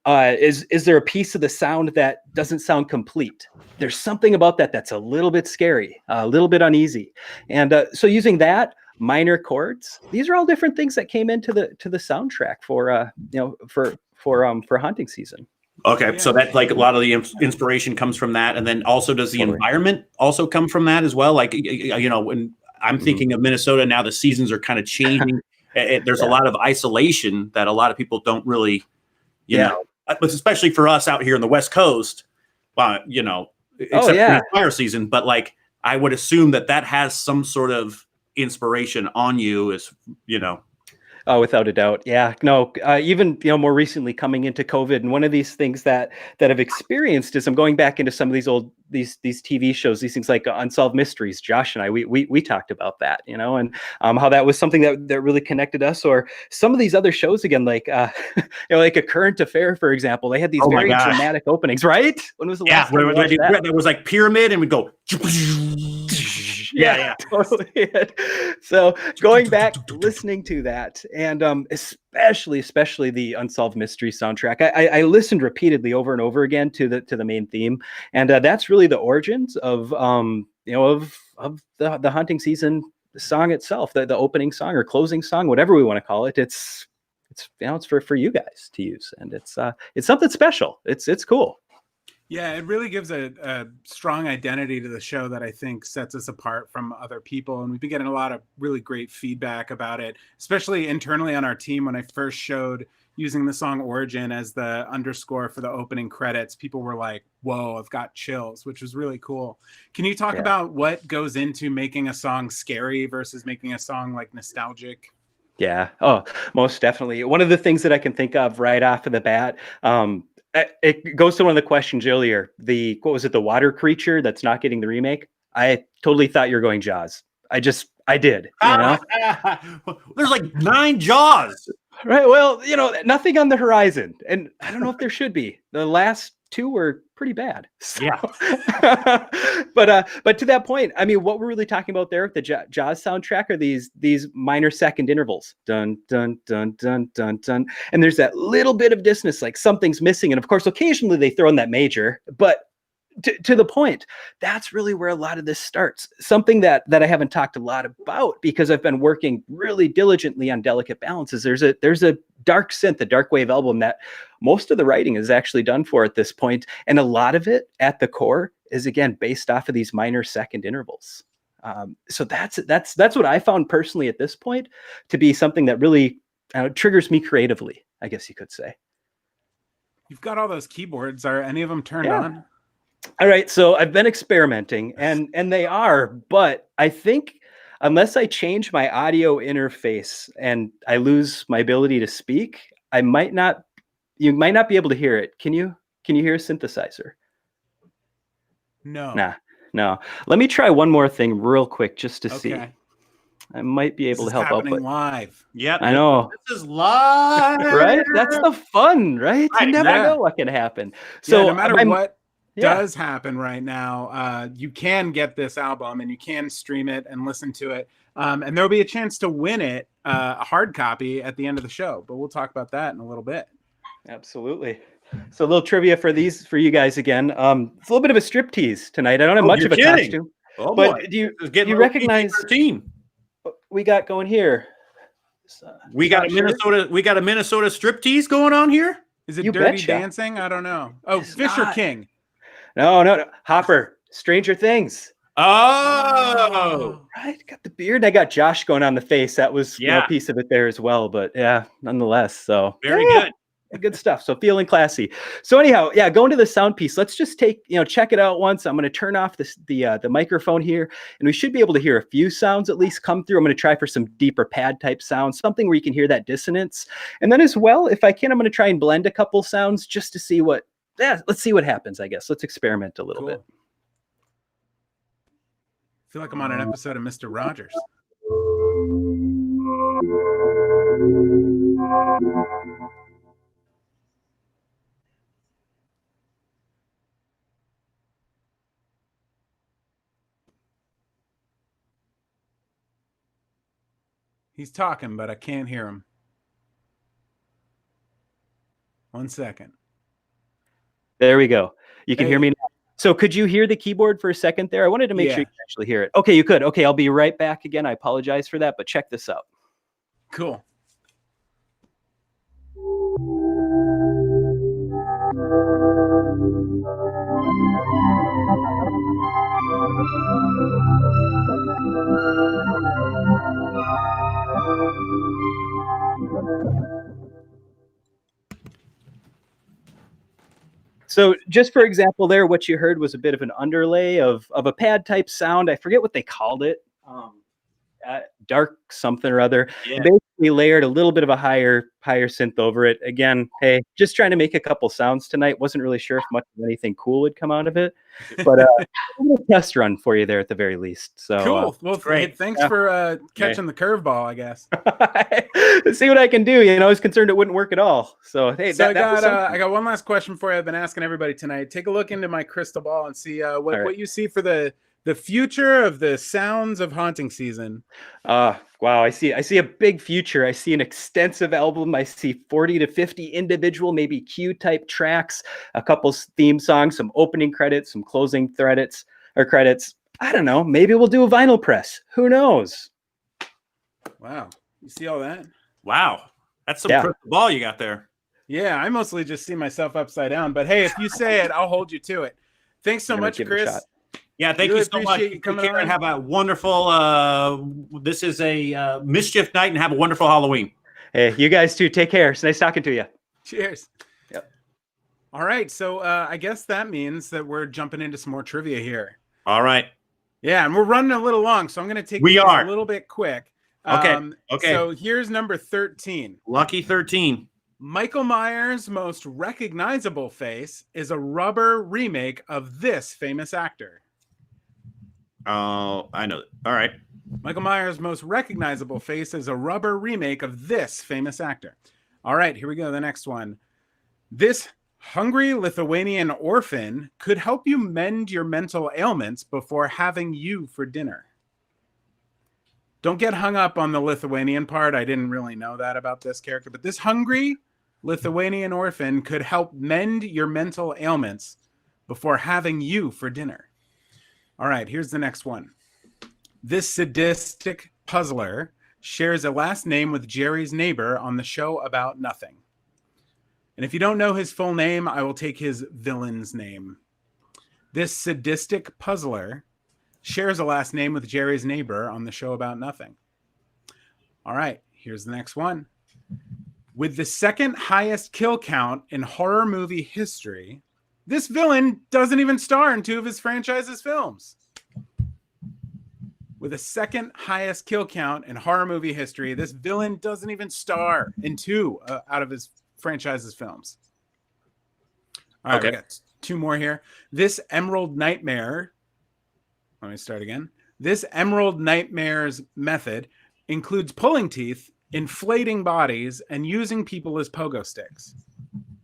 Is there a piece of the sound that doesn't sound complete? There's something about that that's a little bit scary, a little bit uneasy. And so using that, minor chords, these are all different things that came into the soundtrack for haunting season. Okay, so that like a lot of the inspiration comes from that, and then also does the Totally. environment also come from that as well? Like when I'm thinking of Minnesota now, the seasons are kind of changing. There's a lot of isolation that a lot of people don't really, but especially for us out here in the West Coast, except for the fire season. But like I would assume that has some sort of inspiration on you, Oh, without a doubt. Yeah. No, even, more recently coming into COVID, and one of these things that I've experienced is I'm going back into some of these TV shows, these things like Unsolved Mysteries. Josh and I, we talked about that, and how that was something that really connected us, or some of these other shows again, like, like A Current Affair, for example, they had these very dramatic openings, right? When was the last time you watched that? There was like pyramid and we'd go. Yeah. Totally. So going back, listening to that, and especially the Unsolved Mystery soundtrack, I listened repeatedly over and over again to the main theme, and that's really the origins of the haunting season song itself, the opening song or closing song, whatever we want to call it. It's for you guys to use, and it's something special. It's cool. Yeah, it really gives a strong identity to the show that I think sets us apart from other people. And we've been getting a lot of really great feedback about it, especially internally on our team. When I first showed using the song Origin as the underscore for the opening credits, people were like, whoa, I've got chills, which was really cool. Can you talk about what goes into making a song scary versus making a song like nostalgic? Yeah. Oh, most definitely. One of the things that I can think of right off of the bat, it goes to one of the questions earlier. What was it? The water creature that's not getting the remake. I totally thought you were going Jaws. I did. You know, there's like 9 Jaws. Right. Well, nothing on the horizon, and I don't know if there should be. The last 2 were pretty bad. So. Yeah. But to that point, I mean, what we're really talking about there with the Jaws soundtrack are these minor second intervals, dun dun dun dun dun dun, and there's that little bit of dissonance, like something's missing, and of course, occasionally they throw in that major, but. To the point, that's really where a lot of this starts. Something that I haven't talked a lot about because I've been working really diligently on delicate balances. There's a dark synth, a dark wave album that most of the writing is actually done for at this point, and a lot of it at the core is again based off of these minor second intervals. So that's what I found personally at this point to be something that really triggers me creatively, I guess you could say. You've got all those keyboards. Are any of them turned on? All right, so I've been experimenting, and they are, but I think unless I change my audio interface and I lose my ability to speak, you might not be able to hear it. Can you hear a synthesizer? No. No. Let me try one more thing real quick just to see. I might be able to help out. But live. Yep. I know. This is live. Right? That's the fun, right? You never know what can happen. So no matter what does happen right now, you can get this album and you can stream it and listen to it. And there'll be a chance to win it, a hard copy at the end of the show. But we'll talk about that in a little bit. Absolutely. So a little trivia for you guys again. It's a little bit of a striptease tonight. I don't have much of a costume. Oh, but do you recognize our team? What we got going here? We got a Minnesota striptease going on here. Is it Dirty Dancing? I don't know. Oh, Fisher King. No. Hopper, Stranger Things. Oh, right. Got the beard. I got Josh going on the face. That was a piece of it there as well. But nonetheless. So very good. Good stuff. So feeling classy. So anyhow, going to the sound piece. Let's just check it out once. I'm going to turn off the microphone here, and we should be able to hear a few sounds at least come through. I'm going to try for some deeper pad type sounds, something where you can hear that dissonance. And then as well, if I can, I'm going to try and blend a couple sounds just to see let's see what happens, I guess. Let's experiment a little bit. I feel like I'm on an episode of Mr. Rogers. He's talking, but I can't hear him. 1 second. There we go. You can hear me now. So could you hear the keyboard for a second there? I wanted to make sure you could actually hear it. Okay, you could. Okay, I'll be right back again. I apologize for that, but check this out. Cool. So just for example there, what you heard was a bit of an underlay of a pad type sound. I forget what they called it. Dark something or other. Yeah. Basically layered a little bit of a higher synth over it. Again, hey, just trying to make a couple sounds tonight. Wasn't really sure if much of anything cool would come out of it, but a little test run for you there at the very least. So cool. Well, great. Thanks for catching the curveball, I guess. See what I can do. I was concerned it wouldn't work at all. So hey, I got one last question for you. I've been asking everybody tonight. Take a look into my crystal ball and see what you see for the future of the sounds of haunting season. Wow, I see a big future. I see an extensive album. I see 40 to 50 individual, maybe Q type tracks, a couple theme songs, some opening credits, some closing credits. I don't know. Maybe we'll do a vinyl press. Who knows? Wow. You see all that? Wow. That's some Yeah. crystal ball you got there. Yeah, I mostly just see myself upside down. But hey, if you say it, I'll hold you to it. Thanks so I'm gonna much, give it a Chris. shot. Yeah, thank Really you so much. appreciate you Take coming care and on. have a wonderful, this is a Mischief Night, and have a wonderful Halloween. Hey, you guys too. Take care. It's nice talking to you. Cheers. Yep. All right. So I guess that means that we're jumping into some more trivia here. All right. Yeah, and we're running a little long, so I'm going to take We these are. a little bit quick. Okay. Okay. So here's number 13. Lucky 13. Michael Myers' most recognizable face is a rubber remake of this famous actor. Oh, I know. All right. Michael Myers' most recognizable face is a rubber remake of this famous actor. All right, here we go. The next one. This hungry Lithuanian orphan could help you mend your mental ailments before having you for dinner. Don't get hung up on the Lithuanian part. I didn't really know that about this character, but this hungry Lithuanian orphan could help mend your mental ailments before having you for dinner. All right, here's the next one. This sadistic puzzler shares a last name with Jerry's neighbor on the show About Nothing. And if you don't know his full name, I will take his villain's name. This sadistic puzzler shares a last name with Jerry's neighbor on the show About Nothing. All right, here's the next one. With the second highest kill count in horror movie history, this villain doesn't even star in 2 of his franchise's films. With the second highest kill count in horror movie history, this villain doesn't even star in 2 out of his franchise's films. All right, we got 2 more here. This Emerald Nightmare. Let me start again. This Emerald Nightmare's method includes pulling teeth, inflating bodies, and using people as pogo sticks.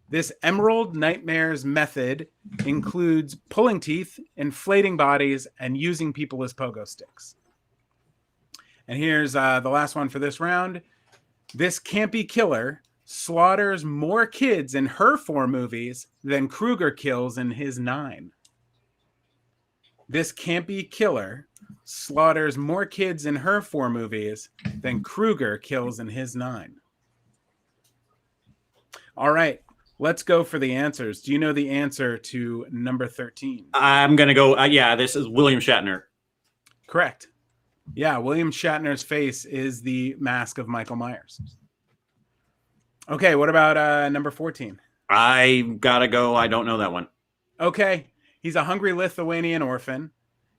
This Emerald Nightmare's method includes pulling teeth, inflating bodies, and using people as pogo sticks. And here's the last one for this round. This campy killer slaughters more kids in her 4 movies than Krueger kills in his 9. This campy killer slaughters more kids in her 4 movies than Krueger kills in his 9. All right, let's go for the answers. Do you know the answer to number 13? I'm going to go, yeah, this is William Shatner. Correct. Yeah, William Shatner's face is the mask of Michael Myers. Okay, what about number 14? I got to go. I don't know that one. Okay, he's a hungry Lithuanian orphan.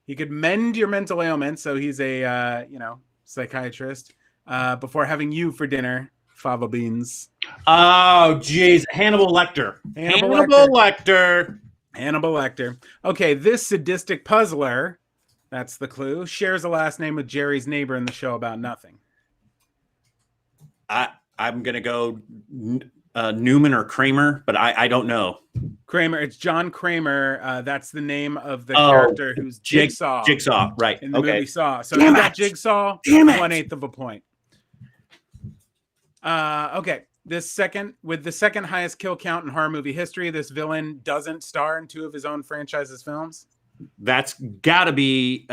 He could mend your mental ailments, so he's a psychiatrist. Before having you for dinner, fava beans. Oh, geez, Hannibal Lecter. Hannibal Lecter. Okay, this sadistic puzzler, that's the clue, shares a last name with Jerry's neighbor in the show About Nothing. I'm going to go Newman or Kramer, but I don't know. Kramer, it's John Kramer. That's the name of the character who's Jigsaw. Jigsaw, right. In the movie Saw. So Damn you got it. Jigsaw, Damn it. 1/8 of a point. Okay. With the second highest kill count in horror movie history, this villain doesn't star in 2 of his own franchise's films. That's got to be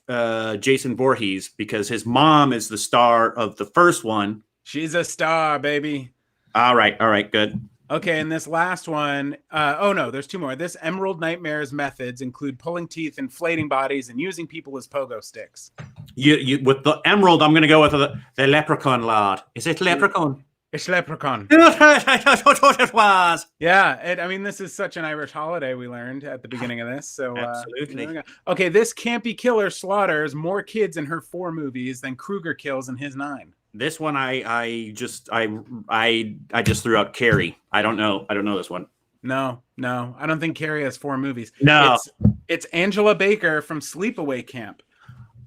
Jason Voorhees, because his mom is the star of the first one. She's a star, baby. All right, good. Okay, and this last one, no, there's 2 more. This Emerald Nightmare's methods include pulling teeth, inflating bodies, and using people as pogo sticks. You with the Emerald, I'm going to go with the Leprechaun lad. Is it Leprechaun? It's Leprechaun. That's what it was. Yeah, I mean, this is such an Irish holiday we learned at the beginning of this. So Absolutely. Okay, this campy killer slaughters more kids in her 4 movies than Krueger kills in his 9. This one, I just threw out Carrie. I don't know this one. No, I don't think Carrie has 4 movies. No, it's Angela Baker from Sleepaway Camp.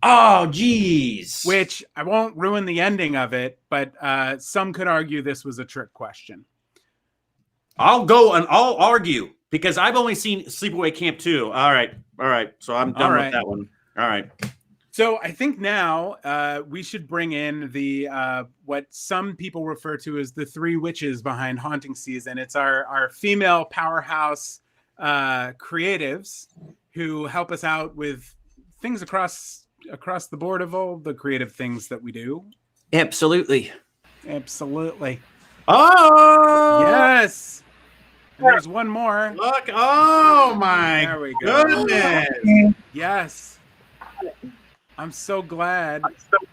Oh, geez. Which I won't ruin the ending of it, but some could argue this was a trick question. I'll go and I'll argue, because I've only seen Sleepaway Camp 2. All right. So I'm done with that one. All right. So I think now we should bring in the what some people refer to as the 3 witches behind haunting season. It's our female powerhouse creatives who help us out with things across the board of all the creative things that we do. Absolutely. Absolutely. Oh, Yes. And there's one more. Look. Oh, my There we go. goodness. Yes. I'm so glad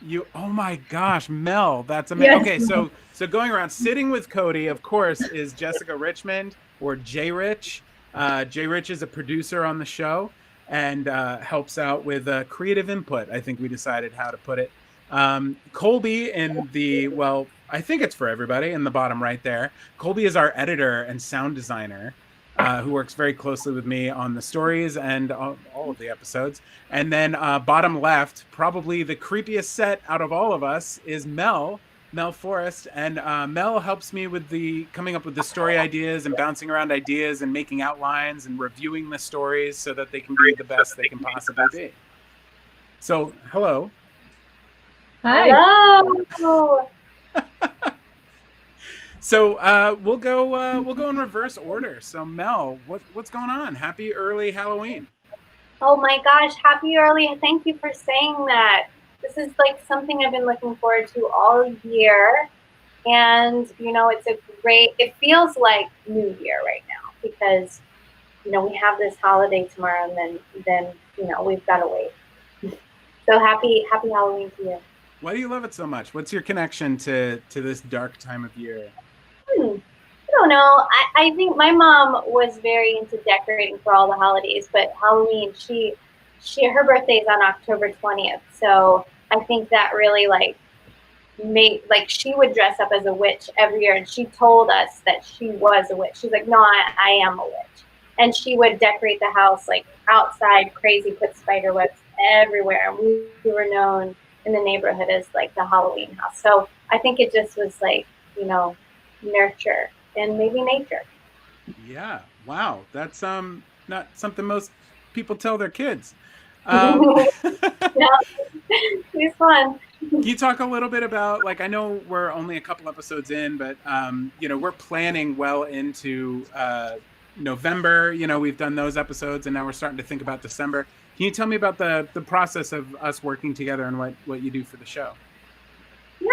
you. Oh my gosh, Mel, that's amazing. Yes. Okay, so going around sitting with Cody, of course, is Jessica Richmond or J Rich. J Rich is a producer on the show and helps out with creative input. I think we decided how to put it. Colby in the I think it's for everybody in the bottom right there. Colby is our editor and sound designer. Who works very closely with me on the stories and all of the episodes. And then bottom left, probably the creepiest set out of all of us is Mel Forrest. And Mel helps me with coming up with the story ideas and bouncing around ideas and making outlines and reviewing the stories so that they can be the best they can possibly be. So, hello. Hi. Hello. So we'll go in reverse order. So Mel, what's going on? Happy early Halloween. Oh my gosh, happy early. Thank you for saying that. This is like something I've been looking forward to all year. And, it feels like New Year right now because, we have this holiday tomorrow and then we've got to wait. So happy Halloween to you. Why do you love it so much? What's your connection to this dark time of year? I don't know. I think my mom was very into decorating for all the holidays, but Halloween, her birthday's on October 20th. So I think that really she would dress up as a witch every year. And she told us that she was a witch. She's like, no, I am a witch. And she would decorate the house outside crazy, put spider webs everywhere. We were known in the neighborhood as the Halloween house. So I think it just was nurture and maybe nature. Yeah. Wow. That's not something most people tell their kids. Yeah, it's fun. Can you talk a little bit about I know we're only a couple episodes in, but we're planning well into November. We've done those episodes and now we're starting to think about December. Can you tell me about the process of us working together and what you do for the show? Yeah,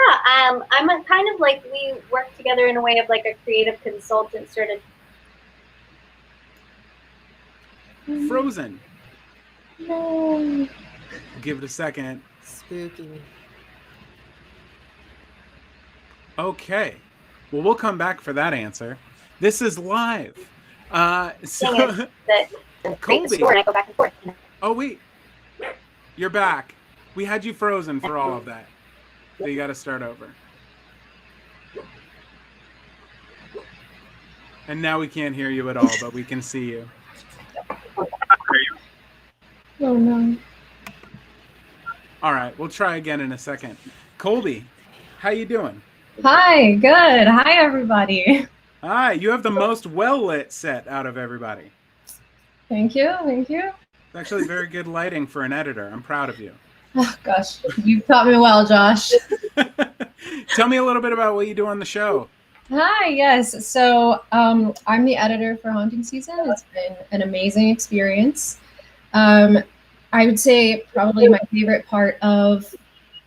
I'm a kind of we work together in a way of a creative consultant sort of. Frozen. No. Give it a second. Spooky. Okay. Well, we'll come back for that answer. This is live. So Colby. And I go back and forth. Oh wait. You're back. We had you frozen for all of that. So you got to start over. And now we can't hear you at all, but we can see you. Oh no. All right, we'll try again in a second. Colby, how you doing? Hi, good. Hi, everybody. Hi, you have the most well-lit set out of everybody. Thank you. Thank you. It's actually very good lighting for an editor. I'm proud of you. Oh, gosh, you've taught me well, Josh. Tell me a little bit about what you do on the show. Hi, yes. So I'm the editor for Haunting Season. It's been an amazing experience. I would say probably my favorite part of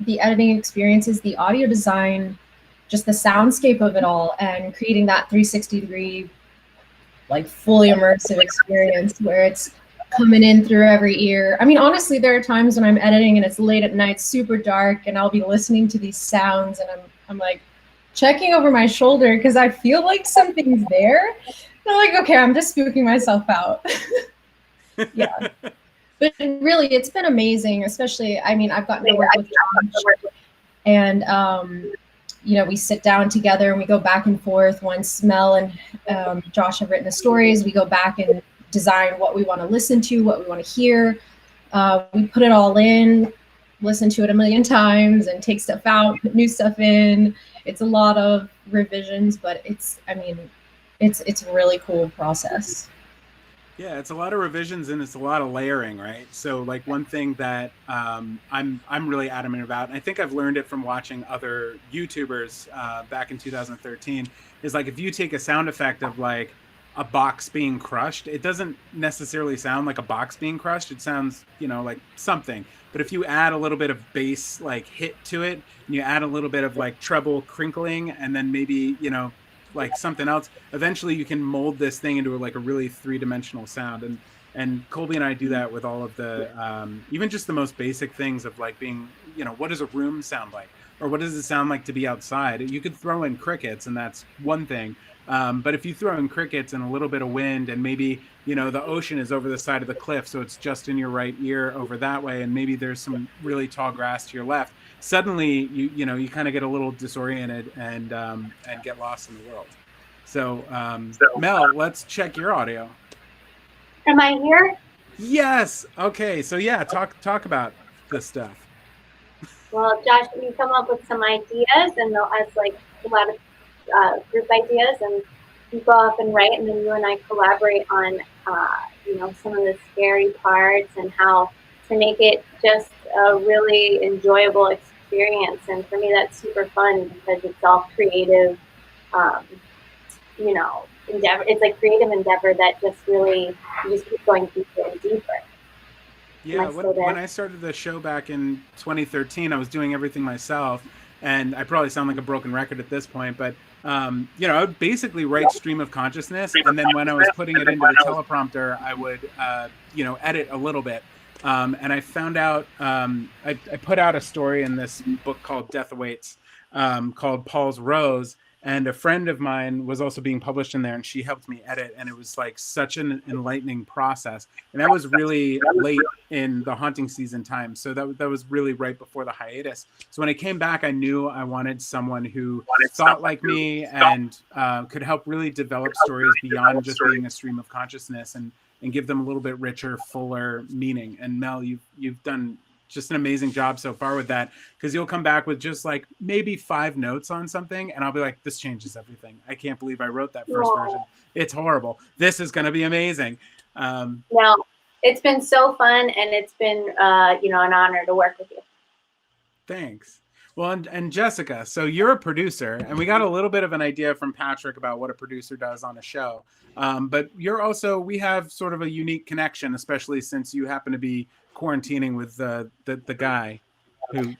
the editing experience is the audio design, just the soundscape of it all, and creating that 360-degree, fully immersive experience where it's coming in through every ear. I mean, honestly, there are times when I'm editing and it's late at night, super dark, and I'll be listening to these sounds and I'm checking over my shoulder because I feel like something's there. And I'm okay, I'm just spooking myself out. Yeah. But really, it's been amazing, especially, I've gotten to work with Josh, and, we sit down together and we go back and forth. Once Mel and Josh have written the stories, we go back and design what we want to listen to, what we want to hear. We put it all in, listen to it a million times and take stuff out, put new stuff in. It's a lot of revisions, but it's a really cool process. Yeah, it's a lot of revisions and it's a lot of layering, right? So one thing that I'm really adamant about, and I think I've learned it from watching other YouTubers back in 2013, is if you take a sound effect of a box being crushed, it doesn't necessarily sound like a box being crushed. It sounds, like something. But if you add a little bit of bass like hit to it, and you add a little bit of like treble crinkling, and then maybe, you know, like something else, eventually you can mold this thing into like a really three-dimensional sound. And Colby and I do that with all of the even just the most basic things of like being, you know, what does a room sound like, or what does it sound like to be outside? You could throw in crickets, and that's one thing. But if you throw in crickets and a little bit of wind, and maybe, you know, the ocean is over the side of the cliff, so it's just in your right ear over that way, and maybe there's some really tall grass to your left, suddenly you know, you kind of get a little disoriented and get lost in the world. So Mel, let's check your audio. Am I here? Yes. Okay. So yeah, talk about this stuff. Well, Josh, you come up with some ideas, and they'll ask like a lot of group ideas, and you go off and write, and then you and I collaborate on, you know, some of the scary parts and how to make it just a really enjoyable experience. And for me, that's super fun because it's all creative, you know, endeavor. It's like creative endeavor that just really, you just keep going deeper and deeper. Yeah, when I started the show back in 2013, I was doing everything myself, and I probably sound like a broken record at this point, but you know, I would basically write stream of consciousness, and then when I was putting it into the teleprompter, I would you know, edit a little bit. And I found out I put out a story in this book called Death Awaits, called Paul's Rose. And a friend of mine was also being published in there, and she helped me edit. And it was like such an enlightening process. And that was really late in the haunting season time. So that was really right before the hiatus. So when I came back, I knew I wanted someone who thought like me and could help really develop stories beyond just being a stream of consciousness, and give them a little bit richer, fuller meaning. And Mel, you've done just an amazing job so far with that, because you'll come back with just like maybe 5 notes on something, and I'll be like, this changes everything. I can't believe I wrote that first version. It's horrible. This is going to be amazing. No, it's been so fun, and it's been you know, an honor to work with you. Thanks. Well, and Jessica, so you're a producer, and we got a little bit of an idea from Patrick about what a producer does on a show. But you're also, we have sort of a unique connection, especially since you happen to be quarantining with the guy who,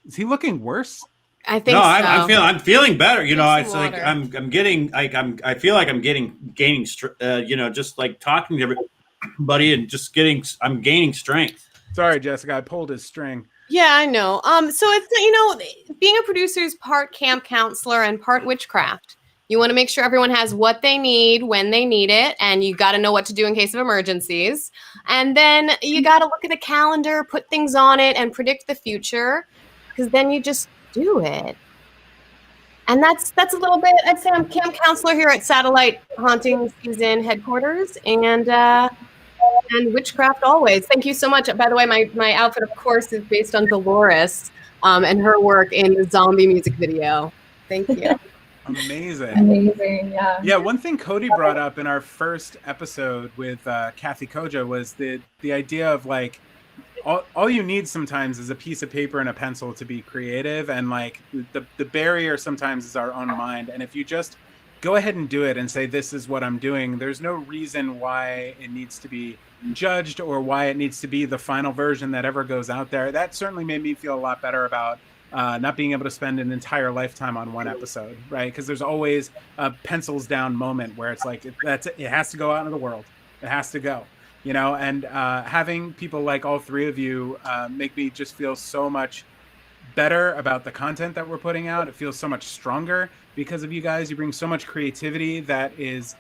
is he looking worse? I think no, so. I'm feeling better. You know, it's like water. I'm getting I feel like I'm gaining you know, just like talking to everybody and just I'm gaining strength. Sorry, Jessica, I pulled his string. Yeah, I know. So it's, you know, being a producer is part camp counselor and part witchcraft. You want to make sure everyone has what they need when they need it, and you got to know what to do in case of emergencies. And then you got to look at the calendar, put things on it, and predict the future, because then you just do it. And that's a little bit. I'd say I'm camp counselor here at Satellite Haunting Season headquarters, and witchcraft always. Thank you so much. By the way, my outfit, of course, is based on Dolores and her work in the zombie music video. Thank you. Amazing. Yeah, one thing Cody brought up in our first episode with Kathy Koja was the idea of like, all you need sometimes is a piece of paper and a pencil to be creative, and like the barrier sometimes is our own mind. And if you just go ahead and do it and say, this is what I'm doing, there's no reason why it needs to be judged or why it needs to be the final version that ever goes out there. That certainly made me feel a lot better about not being able to spend an entire lifetime on one episode, right? Because there's always a pencils down moment where it's like, it has to go out into the world. It has to go, you know? And having people like all three of you make me just feel so much better about the content that we're putting out. It feels so much stronger because of you guys. You bring so much creativity that is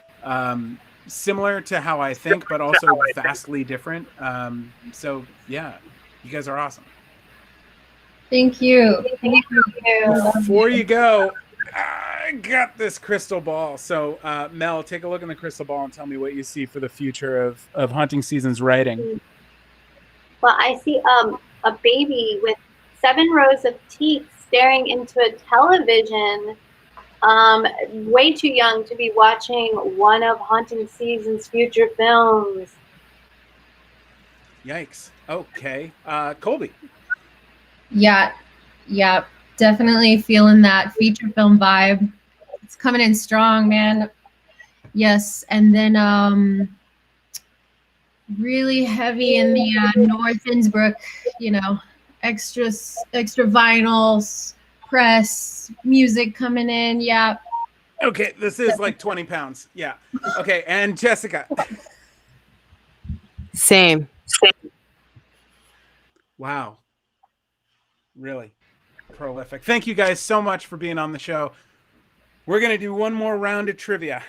similar to how I think, but also vastly different. So yeah, you guys are awesome. Thank you. Thank you. Before you go, I got this crystal ball. So Mel, take a look in the crystal ball and tell me what you see for the future of Haunting Season's writing. Well, I see a baby with 7 rows of teeth staring into a television. Way too young to be watching one of Haunting Season's future films. Yikes. Okay. Colby. Yeah, definitely feeling that feature film vibe. It's coming in strong, man. Yes, and then really heavy in the North Innsbruck, extra vinyls, press, music coming in. Yeah. Okay, this is like 20 pounds. Yeah. Okay, and Jessica. Same. Wow. Really prolific. Thank you guys so much for being on the show. We're going to do one more round of trivia.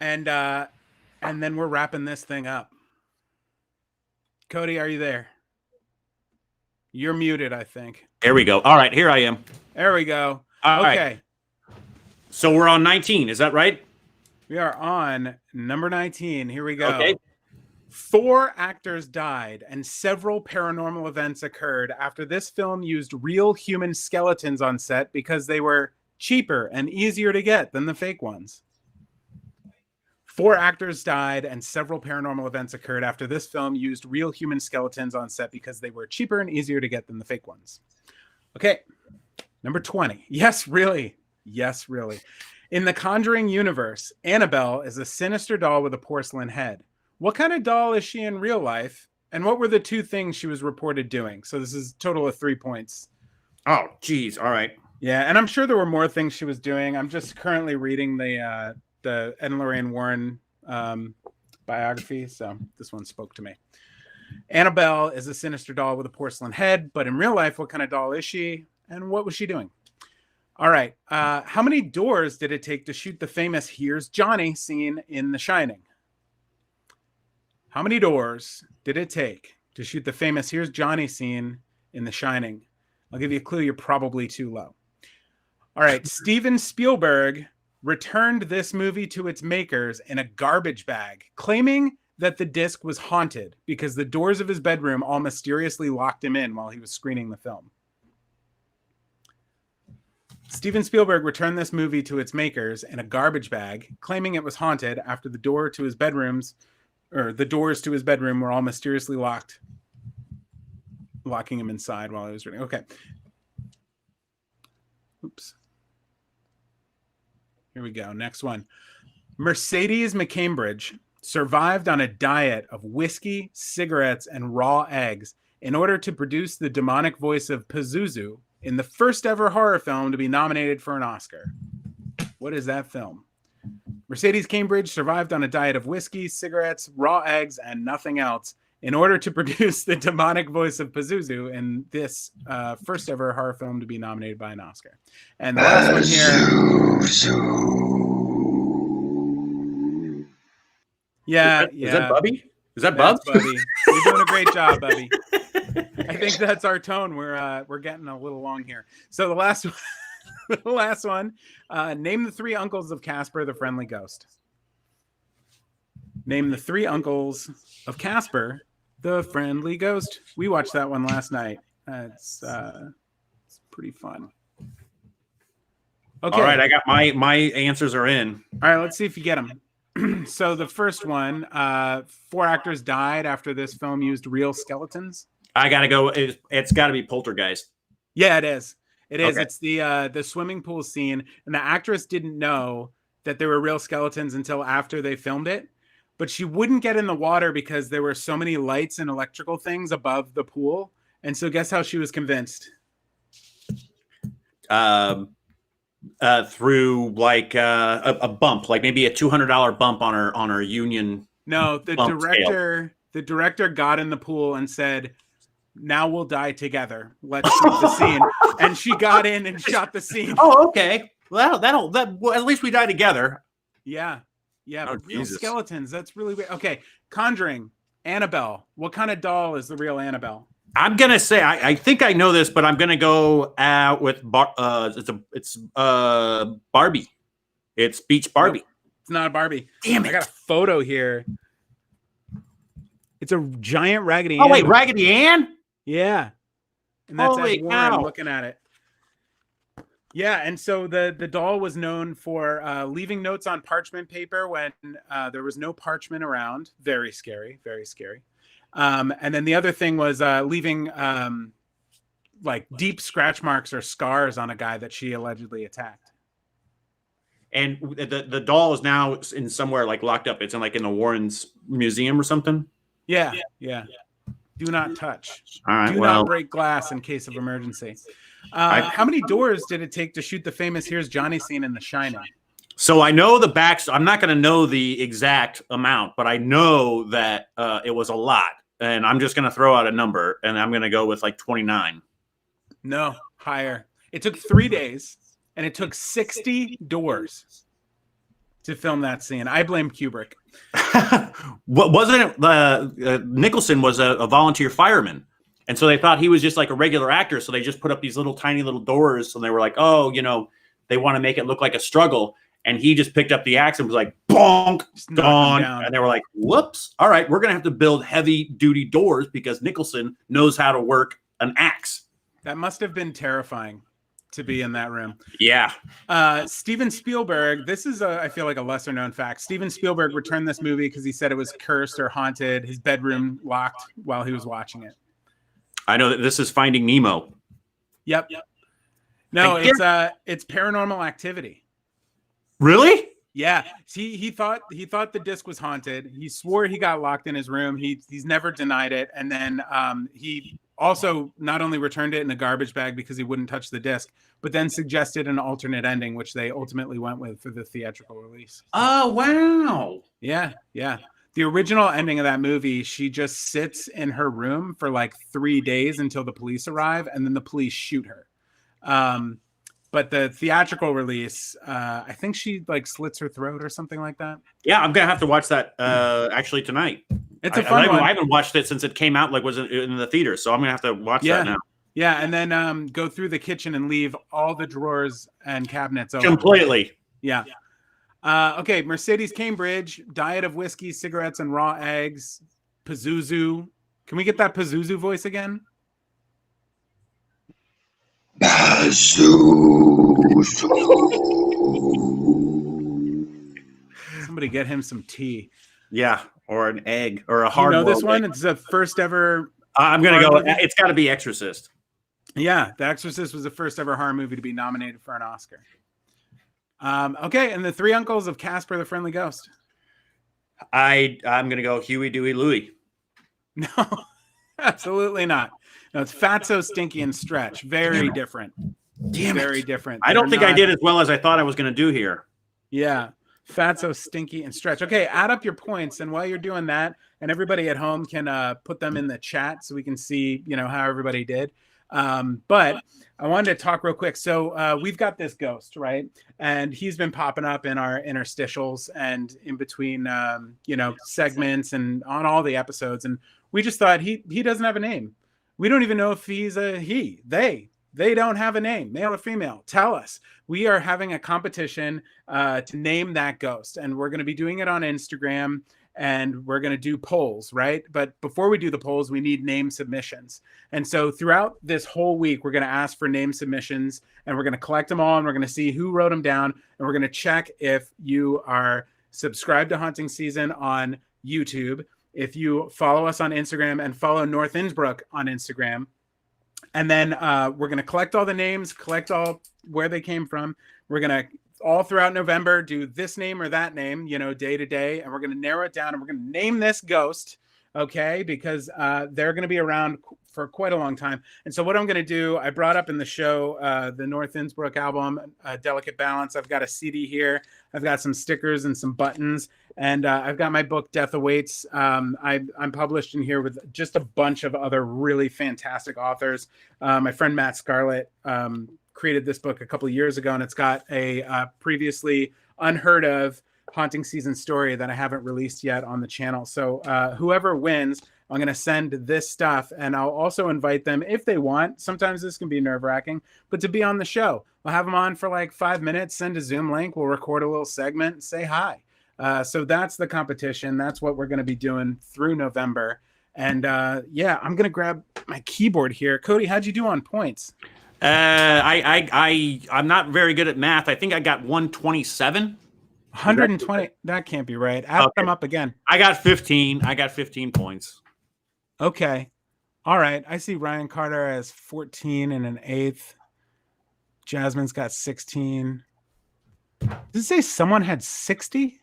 And then we're wrapping this thing up. Cody, are you there? You're muted, I think. There we go. All right, here I am. There we go. All okay. Right. So we're on 19, is that right? We are on number 19. Here we go. Okay. 4 actors died and several paranormal events occurred after this film used real human skeletons on set because they were cheaper and easier to get than the fake ones. 4 actors died and several paranormal events occurred after this film used real human skeletons on set because they were cheaper and easier to get than the fake ones. Okay, number 20. Yes, really. Yes, really. In the Conjuring universe, Annabelle is a sinister doll with a porcelain head. What kind of doll is she in real life? And what were the 2 things she was reported doing? So this is a total of 3 points. Oh, geez. All right. Yeah, and I'm sure there were more things she was doing. I'm just currently reading the Ed and Lorraine Warren biography, so this one spoke to me. Annabelle is a sinister doll with a porcelain head, but in real life, what kind of doll is she? And what was she doing? All right. How many doors did it take to shoot the famous Here's Johnny scene in The Shining? How many doors did it take to shoot the famous Here's Johnny scene in The Shining? I'll give you a clue. You're probably too low. All right. Steven Spielberg returned this movie to its makers in a garbage bag, claiming that the disc was haunted because the doors of his bedroom all mysteriously locked him in while he was screening the film. Steven Spielberg returned this movie to its makers in a garbage bag, claiming it was haunted after the doors to his bedroom were all mysteriously locked, locking him inside while he was reading. Okay. Oops. Here we go. Next one. Mercedes McCambridge survived on a diet of whiskey, cigarettes, and raw eggs in order to produce the demonic voice of Pazuzu in the first ever horror film to be nominated for an Oscar. What is that film? Mercedes Cambridge survived on a diet of whiskey, cigarettes, raw eggs, and nothing else in order to produce the demonic voice of Pazuzu in this first ever horror film to be nominated by an Oscar. And the last one here. Yeah. Is that Bubby? Is that That's Bubs? Bubby. You're doing a great job, Bubby. I think that's our tone. We're getting a little long here. So the last one, name the 3 uncles of Casper the Friendly Ghost. Name the 3 uncles of Casper the Friendly Ghost. We watched that one last night. It's pretty fun. Okay. All right, I got my answers are in. All right, let's see if you get them. So the first one, 4 actors died after this film used real skeletons. I gotta go. It's got to be Poltergeist. Yeah, it is. It is. Okay. It's the swimming pool scene, and the actress didn't know that there were real skeletons until after they filmed it. But she wouldn't get in the water because there were so many lights and electrical things above the pool. And so, guess how she was convinced? Through like a bump, like maybe a $200 bump on her union. No, the director got in the pool and said, "Now we'll die together. Let's shoot the scene." And she got in and shot the scene. Oh, okay. Well, well, at least we die together. Yeah. Yeah. Oh, Real Jesus. skeletons. That's really weird. Okay. Conjuring. Annabelle. What kind of doll is the real Annabelle? I'm gonna say I think I know this, but I'm gonna go with it's Barbie. It's Beach Barbie. Nope, it's not a Barbie. Damn it! I got a photo here. It's a giant Raggedy Ann. Oh wait, Raggedy Ann? Yeah. And that's Holy Ed Warren cow. looking at it. Yeah, and so the doll was known for leaving notes on parchment paper when there was no parchment around. Very scary, very scary. And then the other thing was leaving like deep scratch marks or scars on a guy that she allegedly attacked. and the doll is now in somewhere like locked up. It's in like in the Warrens Museum or something. Yeah. Do not touch. All right. Do well, not break glass in case of emergency. How many doors did it take to shoot the famous "Here's Johnny" scene in The Shining? so I know the backs. I'm not going to know the exact amount, but I know that it was a lot, and I'm just going to throw out a number, and I'm going to go with like 29. No, higher. It took 3 days, and it took 60 doors to film that scene. I blame Kubrick. What wasn't it? Nicholson was a volunteer fireman, and so they thought he was just like a regular actor. So they just put up these little tiny little doors. And they were like, oh, they want to make it look like a struggle. And he just picked up the axe and was like, bonk, gone. And they were like, whoops. All right, we're gonna have to build heavy duty doors because Nicholson knows how to work an axe. That must have been terrifying to be in that room. Yeah. Steven Spielberg, this is, I feel like, a lesser known fact. Steven Spielberg returned this movie because he said it was cursed or haunted, his bedroom locked while he was watching it. I know that this is Finding Nemo. Yep. No, it's Paranormal Activity. Really? Yeah. He thought the disc was haunted. He swore he got locked in his room. He's never denied it. And then he also not only returned it in a garbage bag because he wouldn't touch the disc, but then suggested an alternate ending, which they ultimately went with for the theatrical release. Oh, wow. Yeah. The original ending of that movie, she just sits in her room for like 3 days until the police arrive, and then the police shoot her. But the theatrical release, I think she like slits her throat or something like that. Yeah, I'm gonna have to watch that actually tonight. It's a fun one. I haven't watched it since it came out, like was in the theater, so I'm gonna have to watch that now. Yeah, and then go through the kitchen and leave all the drawers and cabinets open. Completely. Yeah. Okay, Mercedes Cambridge, diet of whiskey, cigarettes, and raw eggs. Pazuzu. Can we get that Pazuzu voice again? Somebody get him some tea. Yeah, or an egg, or a hard. You know this one? It's the first ever. I'm gonna go. Movie. It's got to be Exorcist. Yeah, The Exorcist was the first ever horror movie to be nominated for an Oscar. Okay, and the Three Uncles of Casper the Friendly Ghost. I'm gonna go Huey, Dewey, Louie. No, absolutely not. No, it's Fatso, Stinky, and Stretch. Very different. Very different. I don't think I did as well as I thought I was going to do here. Yeah. Fatso, Stinky, and Stretch. Okay, add up your points. And while you're doing that, and everybody at home can put them in the chat so we can see, how everybody did. But I wanted to talk real quick. So we've got this ghost, right? And he's been popping up in our interstitials and in between, segments and on all the episodes. And we just thought he doesn't have a name. We don't even know if he's a he. They don't have a name, male or female. Tell us. We are having a competition to name that ghost, and we're going to be doing it on Instagram, and we're going to do polls, right? But before we do the polls, we need name submissions. And so throughout this whole week, we're going to ask for name submissions, and we're going to collect them all, and we're going to see who wrote them down, and we're going to check if you are subscribed to Haunting Season on YouTube, if you follow us on Instagram and follow North Innsbruck on Instagram. And then we're going to collect all the names, collect all where they came from. We're going to all throughout November do this name or that name, day to day. And we're going to narrow it down and we're going to name this ghost. Okay. Because they're going to be around for quite a long time. And so what I'm going to do, I brought up in the show, the North Innsbruck album, Delicate Balance. I've got a CD here. I've got some stickers and some buttons. And I've got my book, Death Awaits. I'm published in here with just a bunch of other really fantastic authors. My friend Matt Scarlett created this book a couple of years ago, and it's got a previously unheard of Haunting Season story that I haven't released yet on the channel. So whoever wins, I'm going to send this stuff, and I'll also invite them if they want. Sometimes this can be nerve-wracking, but to be on the show. We'll have them on for like 5 minutes, send a Zoom link, we'll record a little segment, and say hi. So that's the competition. That's what we're going to be doing through November. And I'm going to grab my keyboard here. Cody, how'd you do on points? I'm not very good at math. I think I got 127. 120. That can't be right. Add them up again. I got 15. I got 15 points. Okay. All right. I see Ryan Carter as 14 and an eighth. Jasmine's got 16. Does it say someone had 60?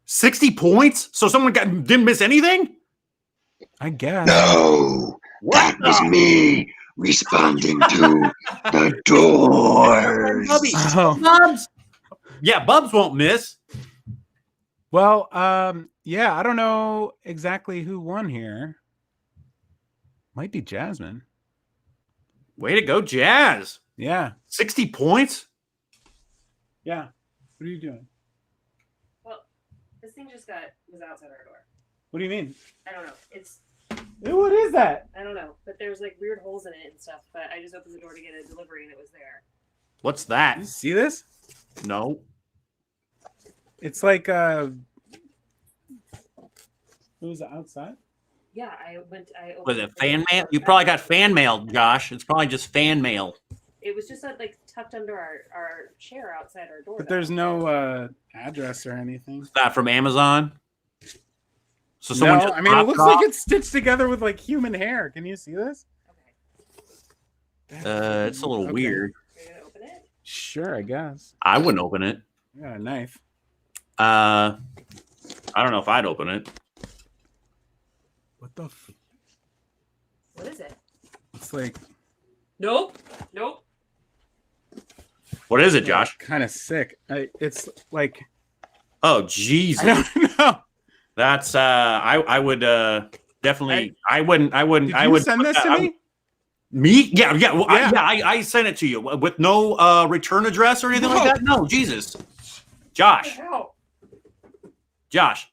60 points? So someone didn't miss anything? I guess. No, that was me responding to the doors. Bubby. Oh. Bubs. Yeah, Bubs won't miss. Well, yeah, I don't know exactly who won here. Might be Jasmine. Way to go, Jazz. Yeah. 60 points? Yeah. What are you doing? Well, this thing just was outside our door. What do you mean? I don't know. It's What is that? I don't know, but there's like weird holes in it and stuff. But I just opened the door to get a delivery and it was there. What's that? You see this? No. It's like it was outside. Yeah, I opened Was it fan mail? You probably got fan mail, Josh. It's probably just fan mail. It was just like tucked under our chair outside our door. But there's no address or anything. It's not from Amazon. So someone No, just I mean it dropped looks off? like it's stitched together with like human hair. Can you see this? It's a little Okay. weird. Are you gonna open it? Sure, I guess. I wouldn't open it. I got a knife. I don't know if I'd open it. What the? What is it? It's like Nope. What is it, Josh? kind of sick. It's like Oh, Jesus. I don't know. That's I would definitely I wouldn't Did I you would send this to me? Me? Yeah. Well, Yeah. I sent it to you with no return address or anything like that. No, Jesus. Josh. Hell. Josh.